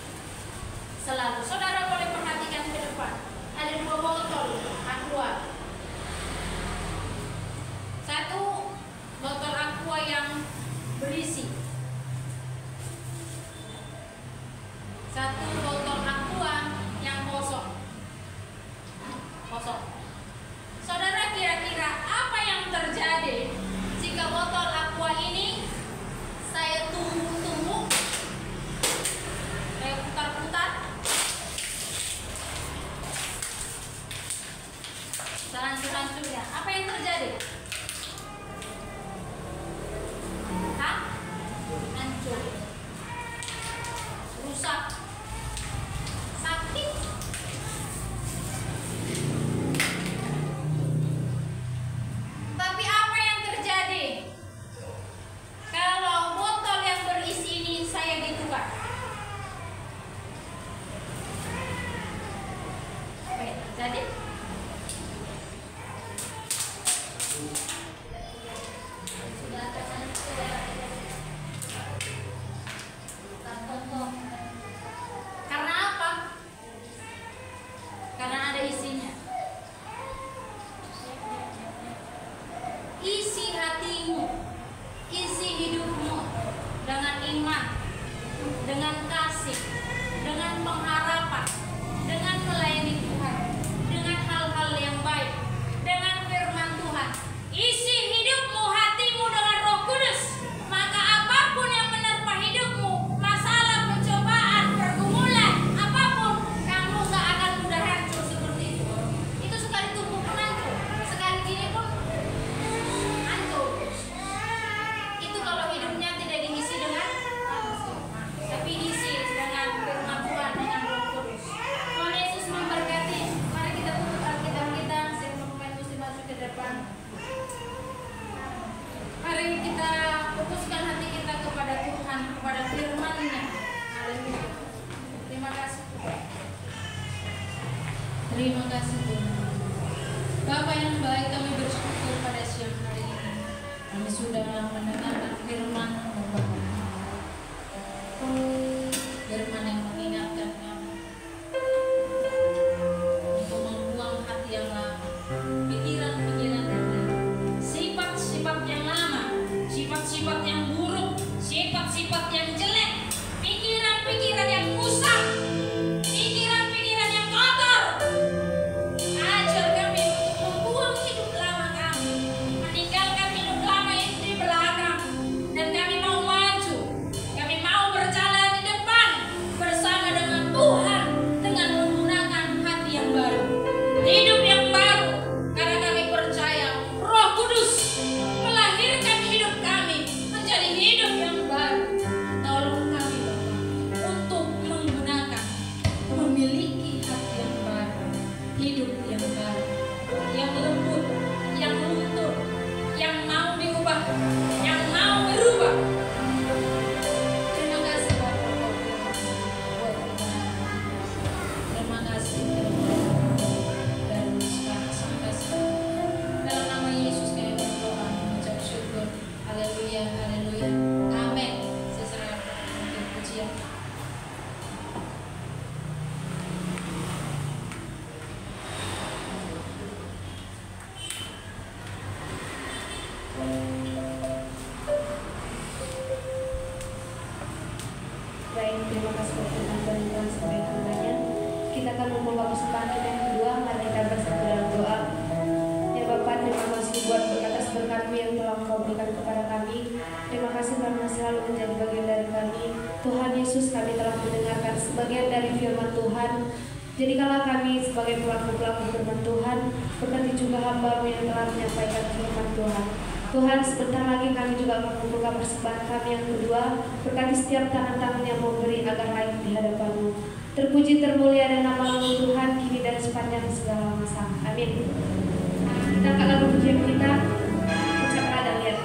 selalu. Saudara boleh perhatikan ke depan. Ada 2 botol aqua. Satu botol aqua yang berisi. Satu botol aqua yang kosong. Saudara kira-kira apa yang terjadi jika botol aqua ini saya tumbuk-tumbuk, saya putar-putar, sehancur-hancurnya, apa yang terjadi? Hancur, rusak, sakit. Tapi apa yang terjadi kalau botol yang berisi ini saya ditukar? Apa yang terjadi? Karena apa? Karena ada isinya. Isi hatimu, isi hidupmu dengan iman, dengan kasih, dengan pengharapan, dengan melayani Tuhan, dengan Terima kasih Tuhan. Bapa yang baik, kami bersyukur pada siang hari ini. Kami sudah mendengarkan firman-Mu Bapa. Firman yang mengingatkan kami untuk membuang hati yang lama, pikiran-pikiran yang lama, sifat-sifat yang lama, sifat-sifat yang buruk, sifat-sifat yang jelek, pikiran-pikiran yang kusam, pikiran-pikiran yang kotor. Ajar kami untuk membuang hidup lama kami, meninggalkan hidup lama itu di belakang, dan kami mau maju, kami mau berjalan di depan bersama dengan Tuhan dengan menggunakan hati yang baru, hidup yang baru, karena kami percaya Roh Kudus melahirkan hidup kami menjadi hidup yang baru. Tolong kami Bapak untuk menggunakan, memiliki hati yang baru, hidup yang baru, yang lembut, yang luntur, yang mau diubah, yang mau berubah. Terima kasih Bapak buat ibadah. Terima kasih dari sekarang sampai sekarang. Dalam nama Yesus kami berdoa, mengucap syukur. Haleluya, haleluya, amin. Saya serahkan untuk pujian. Baik, terima kasih buat firman Tuhan sebagai hambanya. Kita akan membawa persembahan kita yang kedua. Mari kita bersatu dalam doa. Ya Bapa, terima kasih buat atas berkat-Mu yang telah Engkau berikan kepada kami. Terima kasih karena selalu menjadi bagian dari kami. Tuhan Yesus, kami telah mendengarkan sebagian dari firman Tuhan. Jadikanlah kami sebagai pelaku-pelaku firman Tuhan. Berkati juga hamba-Mu yang telah menyampaikan firman Tuhan. Tuhan, sebentar lagi kami juga akan membuka persembahan kami yang kedua. Berkati setiap tangan-tangan yang memberi agar layak di hadapan-Mu. Terpuji termulia dan nama-Mu Tuhan, kini dan sepanjang segala masa. Amin. Kita akan lalu pujian kita. Ucaplah dan lihat.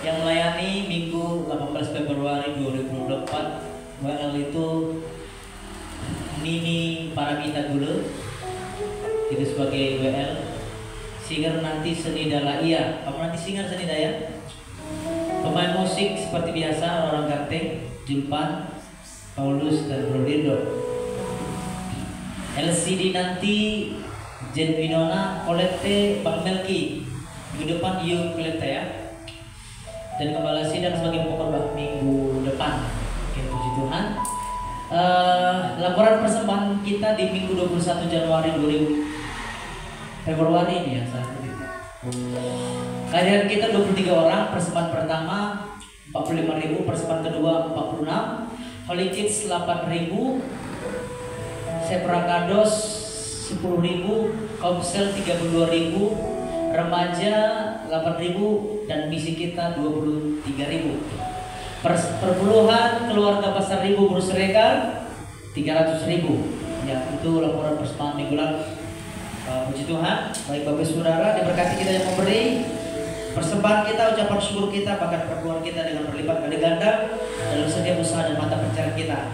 Yang melayani Minggu 18 Februari 2024 WL itu Nini Paramita dulu itu sebagai WL. Singer nanti Senida Laia. Kamu nanti singer Senida ya. Pemain musik seperti biasa orang Ganteng, Julpan, Paulus dan Brodindo. LCD nanti Jen Winona, Colette, Bang Melki. Minggu depan Yu Colette ya. Dan kembali sidang sebagai pokok minggu depan. Oke, puji Tuhan. Laporan persembahan kita di Minggu 21 Januari 2000 Februari ini ya saat ini. Kehadiran kita 23 orang, persembahan pertama 45.000, persembahan kedua 46, Holy Kids 8.000, Seprakados 10.000, Komsel 32.000, remaja 8.000 dan misi kita 23.000. Perpuluhan keluarga Pasar Ribu Bruseregar 300.000. Ya, itu laporan persembahan minggu lalu. Puji Tuhan, baik Bapak Saudara, diberkati kita yang memberi persembahan kita, ucapan syukur kita, bahkan perpuluhan kita dengan berlipat kali ganda dalam setiap usaha dan mata pencarian kita.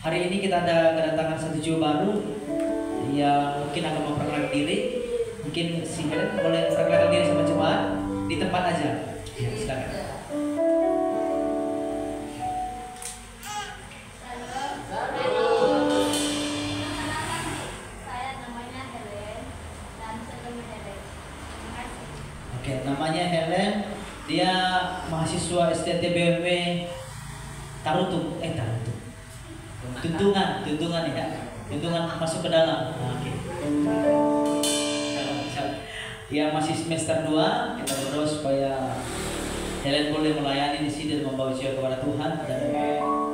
Hari ini kita ada kedatangan satu jiwa baru yang mungkin akan memperkenalkan diri. Mungkin si Helen boleh memperkenalkan diri sama jemaat di tempat aja. Ya, silakan. Oke, namanya Helen, dia mahasiswa STT BMW Tarutung, Tuntungan ya, Tuntungan masuk ke dalam. Oke. Dia masih semester 2, kita berdoa supaya Helen boleh melayani di sini dan membawa jiwa kepada Tuhan dan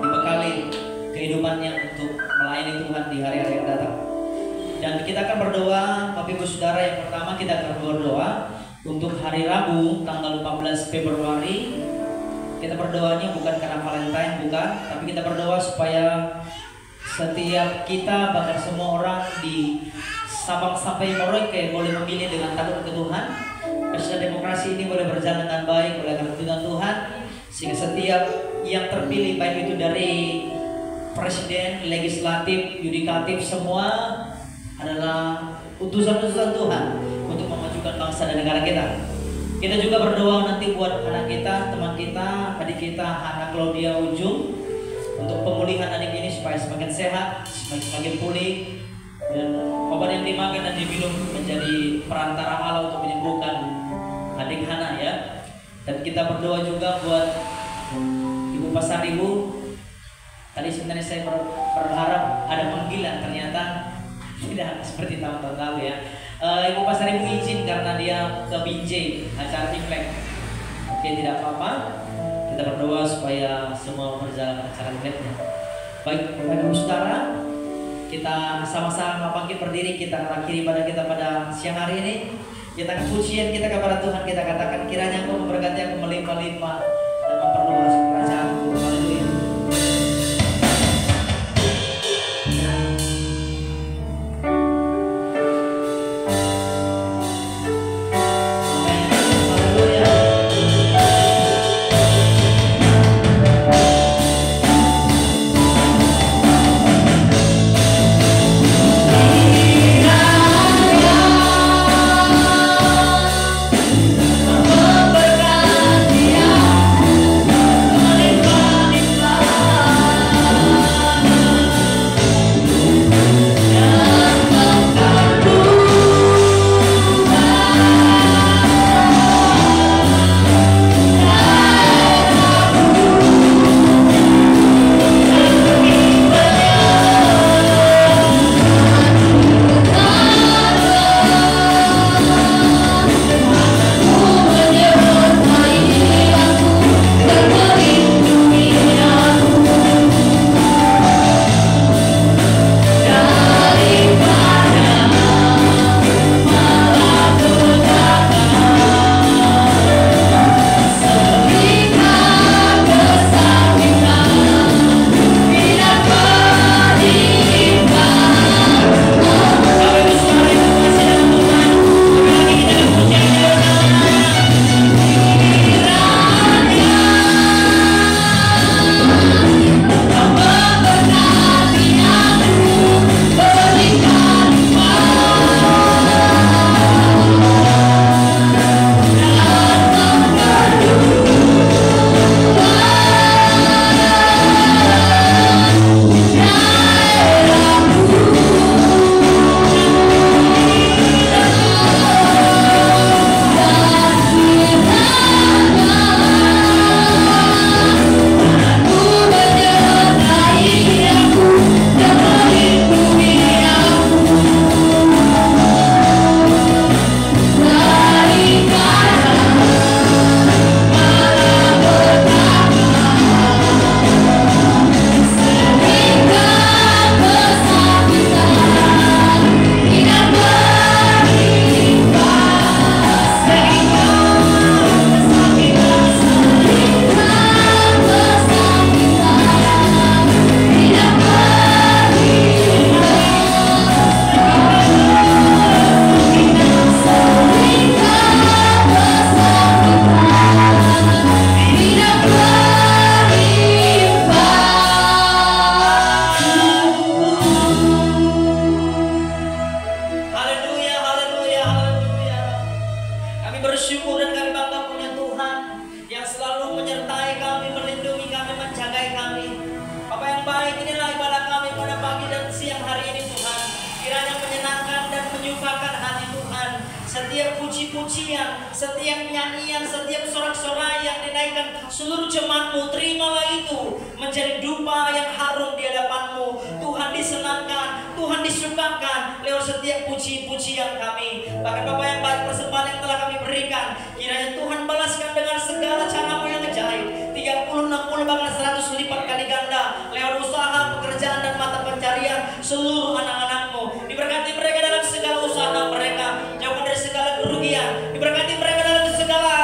dibekali kehidupannya untuk melayani Tuhan di hari-hari yang datang. Dan kita akan berdoa, Bapak Ibu Saudara, yang pertama kita akan berdoa untuk hari Rabu tanggal 14 Februari. Kita berdoanya bukan karena Valentine, bukan, tapi kita berdoa supaya setiap kita, bahkan semua orang di Sabang sampai Merauke boleh memilih dengan takut ke Tuhan. Pesta demokrasi ini boleh berjalan dengan baik oleh kehendak Tuhan, sehingga setiap yang terpilih, baik itu dari presiden, legislatif, yudikatif, semua adalah utusan-utusan Tuhan untuk memajukan bangsa dan negara kita. Kita juga berdoa nanti buat anak kita, teman kita, adik kita, Hana Claudia Ujung, untuk pemulihan adik ini supaya semakin sehat, semakin pulih, dan obat yang dimakan dan diminum menjadi perantara Allah untuk menyembuhkan adik Hana ya. Dan kita berdoa juga buat Ibu Pasar Ribu. Tadi sebenarnya saya berharap ada panggilan, ternyata tidak seperti tahun-tahun lalu ya. Ibu Pasar Ribu izin karena dia ke Binjai acara Imlek. Oke, tidak apa-apa. Kita berdoa supaya semua berjalan acara Imleknya. Baik, Bapak Ibu Saudara, kita sama-sama bangkit berdiri, kita akhiri ibadah kita pada siang hari ini. Kita pujian kita kepada Tuhan, kita katakan kiranya Engkau memberkati aku melimpah-limpah dan memperluas kerajaan-Mu. Haleluya. Memberkati aku siang hari ini Tuhan, kiranya menyenangkan dan menyukakan hati Tuhan. Setiap puji-pujian, setiap nyanyian, setiap sorak-sorai yang dinaikkan seluruh jemaat-Mu, terimalah itu menjadi dupa yang harum di hadapan-Mu. Tuhan disenangkan, Tuhan disukakan lewat setiap puji-pujian kami. Bahkan Bapa yang baik, persembahan yang telah kami berikan, kiranya Tuhan balaskan dengan segala cara-Mu yang ajaib, 30, 60, bahkan 100 lipat kali ganda lewat usaha, pekerjaan, dan mata pencarian seluruh anak-anak-Mu. Diberkati mereka dalam segala usaha mereka, jauhkan dari segala kerugian. Diberkati mereka dalam segala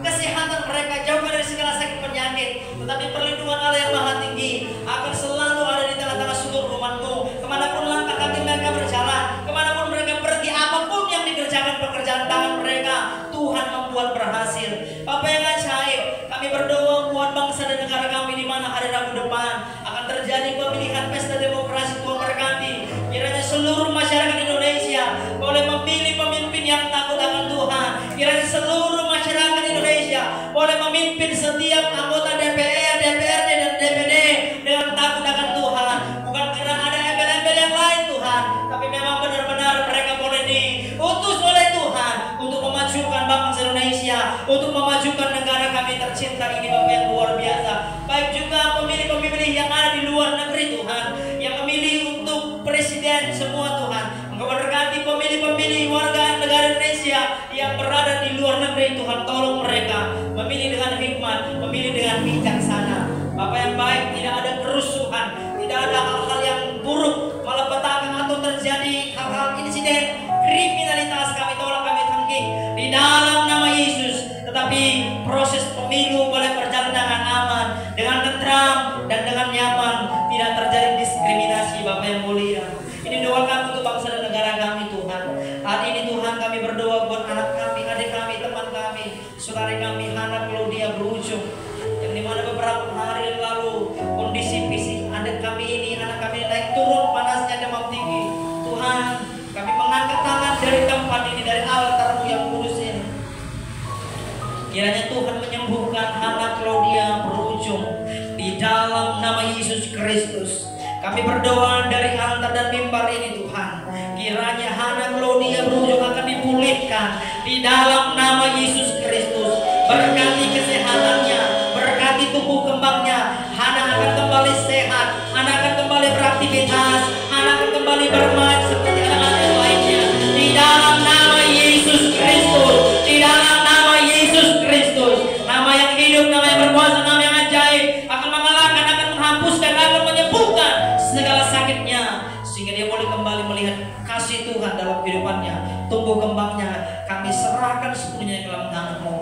kesehatan mereka, jauhkan dari segala sakit penyakit. Tetapi perlindungan Allah yang maha tinggi akan selalu ada di tengah-tengah seluruh umat-Mu. Kemanapun langkah kaki mereka berjalan, kemanapun mereka pergi, apapun yang dikerjakan pekerjaan tangan mereka, Tuhan membuat berhasil. Bapa yang ajaib, kami berdoa buat bangsa dan negara kami, di mana hari Rabu depan akan terjadi pemilihan pesta demokrasi. Tuhan berkati, kiranya seluruh masyarakat Indonesia boleh memilih pemimpin yang takut akan Tuhan. Kiranya seluruh masyarakat Indonesia boleh memimpin setiap anggota DPR, DPRD, dan DPD dengan takut akan Tuhan. Bukan karena ada embel-embel yang lain Tuhan, tapi memang benar-benar mereka boleh diutus oleh Tuhan untuk memajukan bangsa Indonesia, untuk memajukan negara kami tercinta ini, Bapa yang luar biasa. Baik juga pemilih-pemilih yang ada di luar negeri Tuhan, yang memilih untuk presiden semua Tuhan. Engkau berkati pemilih-pemilih warga negara Indonesia yang berada di luar negeri Tuhan, tolong mereka memilih dengan hikmat, memilih dengan bijaksana. Bapa yang baik, tidak ada kerusuhan, tidak ada hal-hal yang buruk, malapetaka atau terjadi hal-hal insiden kriminalitas. Kami tolong, kami tangkih di dalam nama Yesus. Tetapi proses pemilu boleh berjalan dengan aman, dengan tentram, dan dengan nyaman, tidak terjadi diskriminasi. Bapa yang mulia, ini doa kami untuk bangsa dan negara kami Tuhan. Hari ini Tuhan kami berdoa buat anak kami, adik kami, teman kami, saudari kami Hana Claudia berujung, yang dimana beberapa hari lalu kondisi fisik adik kami ini, anak kami naik turun panasnya, demam tinggi. Tuhan, kami mengangkat tangan dari tempat ini, dari altar-Mu yang kudus ini. Kiranya Tuhan menyembuhkan Hana Claudia berujung di dalam nama Yesus Kristus. Kami berdoa dari altar dan mimbar ini Tuhan, kiranya Hana Claudia berujung akan dipulihkan di dalam nama Yesus Kristus. Berkati kesehatannya, berkati tumbuh kembangnya. Hana akan kembali sehat, Hana akan kembali beraktivitas, Hana akan kembali bermain seperti anak-anak yang lainnya. Di dalam nama Yesus Kristus, di dalam nama Yesus Kristus, nama yang hidup, nama yang berkuasa, nama yang ajaib, akan mengalahkan, akan menghapuskan, akan menyembuhkan segala sakitnya, sehingga dia boleh kembali melihat kasih Tuhan dalam kehidupannya, tumbuh kembangnya. Kami serahkan sepenuhnya ke dalam tangan-Mu.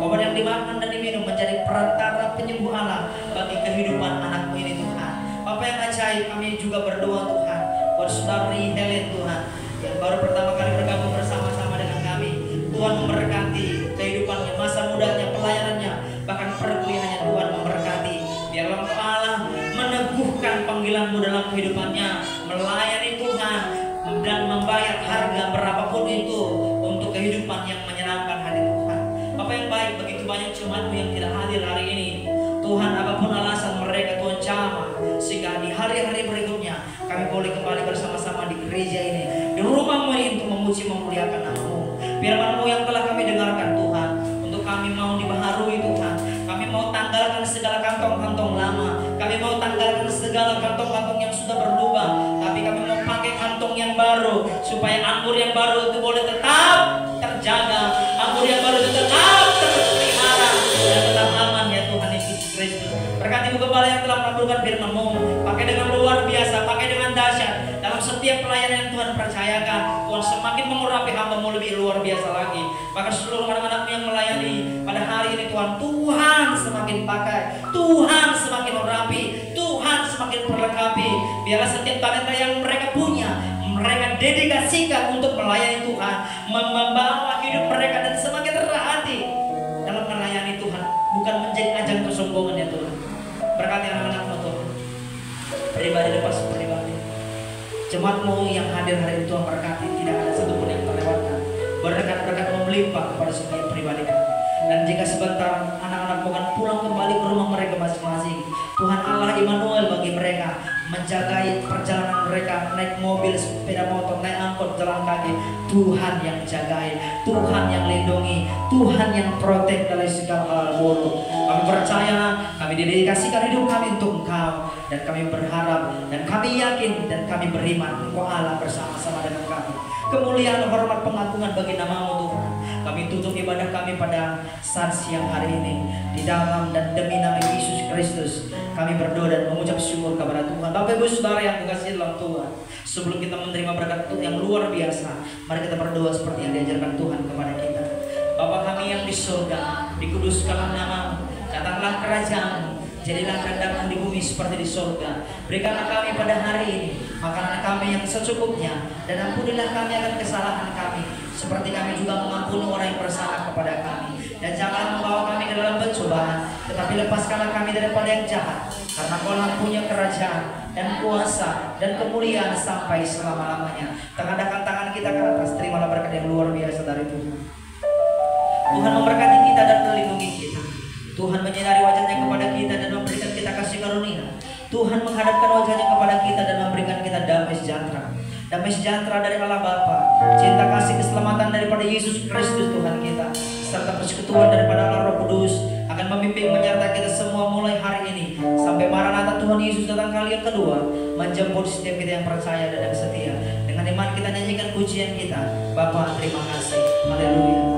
Obat yang dimakan dan diminum menjadi perantara penyembuh Allah bagi kehidupan anak-Mu ini Tuhan. Bapa yang ajaib, kami juga berdoa Tuhan buat saudari Helen Tuhan, yang baru pertama kali bergabung bersama-sama dengan kami. Tuhan memberkati kehidupannya, masa mudanya, pelayanannya, bahkan perkuliahannya. Tuhan memberkati. Biarlah Allah meneguhkan panggilan-Mu dalam kehidupannya, melayani Tuhan dan membayar harga berapapun itu untuk kehidupan yang menyenangkan hati Tuhan. Bapa yang baik, begitu banyak jemaat-Mu yang tidak hadir hari ini. Tuhan, apapun alasan mereka, Tuhan jamah, sehingga di hari-hari berikutnya kami boleh kembali bersama-sama di gereja ini, di rumah-Mu ini, untuk memuji memuliakan nama-Mu. Firman-Mu yang telah kami dengarkan Tuhan, untuk kami mau dibaharui Tuhan. Kami mau tanggalkan segala kantong-kantong lama, kami mau tanggalkan segala kantong-kantong yang sudah berlubang, tapi kami mau pakai kantong yang baru, supaya anggur yang baru itu boleh tetap terjaga, anggur yang baru itu tetap terpelihara dan tetap aman ya Tuhan Yesus Kristus. Berkati-Mu Gembala yang telah mengabulkan firman-Mu, pakai dengan luar biasa, pakai dengan dahsyat dalam setiap pelayanan yang Tuhan percayakan. Tuhan semakin mengurapi hamba-Mu lebih luar biasa lagi. Bahkan seluruh anak-anak-Mu yang melayani pada hari ini Tuhan, Tuhan semakin pakai, Tuhan semakin merapi, Tuhan semakin perlengkapi. Biarlah setiap talenta yang mereka punya, mereka dedikasikan untuk melayani Tuhan, membawa hidup mereka dan semakin terhati dalam melayani Tuhan, bukan menjadi ajang kesombongan ya Tuhan. Berkati anak-anak-Mu Tuhan, pribadi lepas pribadi, jemaat-Mu yang hadir hari ini Tuhan berkati, tidak ada satupun yang terlewatkan. Berkat-berkat melimpah kepada setiap pribadi kami. Dan jika sebentar anak-anak bukan pulang kembali ke rumah mereka masing-masing, Tuhan Allah Immanuel bagi mereka, menjagai perjalanan mereka, naik mobil, sepeda motor, naik angkot, jalan kaki. Tuhan yang jagai, Tuhan yang lindungi, Tuhan yang protek dari segala hal buruk. Kami percaya, kami dedikasikan hidup kami untuk Engkau, dan kami berharap, dan kami yakin, dan kami beriman Engkau Allah bersama-sama dengan kami. Kemuliaan, hormat, pengagungan bagi nama-Mu Tuhan. Kami tutup ibadah kami pada saat siang hari ini di dalam dan demi nama Yesus Kristus. Kami berdoa dan mengucap syukur kepada Tuhan. Bapak Ibu Saudara yang dikasihi dalam Tuhan, sebelum kita menerima berkat yang luar biasa, mari kita berdoa seperti yang diajarkan Tuhan kepada kita. Bapa kami yang di surga, dikuduskanlah nama-Mu, datanglah kerajaan-Mu, jadilah kehendak-Mu di bumi seperti di surga. Berikanlah kami pada hari ini makanan kami yang secukupnya, dan ampunilah kami akan kesalahan kami, seperti kami juga mengampuni orang yang bersalah kepada kami. Dan janganlah membawa kami ke dalam pencobaan, tetapi lepaskanlah kami daripada yang jahat, karena Kau-lah punya kerajaan dan kuasa dan kemuliaan sampai selama-lamanya. Tengadakan tangan kita ke atas, terimalah berkat yang luar biasa dari Tuhan. Tuhan memberkati kita dan melindungi kita. Tuhan menyinari wajahnya kepada kita dan memberikan kita kasih karunia. Tuhan menghadapkan wajahnya kepada kita dan memberikan kita damai sejahtera. Damai sejahtera dari Allah Bapa, cinta kasih keselamatan daripada Yesus Kristus Tuhan kita, serta persekutuan daripada Allah Roh Kudus akan membimbing menyertai kita semua mulai hari ini sampai Maranatha Tuhan Yesus datang kali yang kedua, menjemput setiap kita yang percaya dan yang setia. Dengan iman kita nyanyikan pujian kita. Bapa, terima kasih. Haleluya.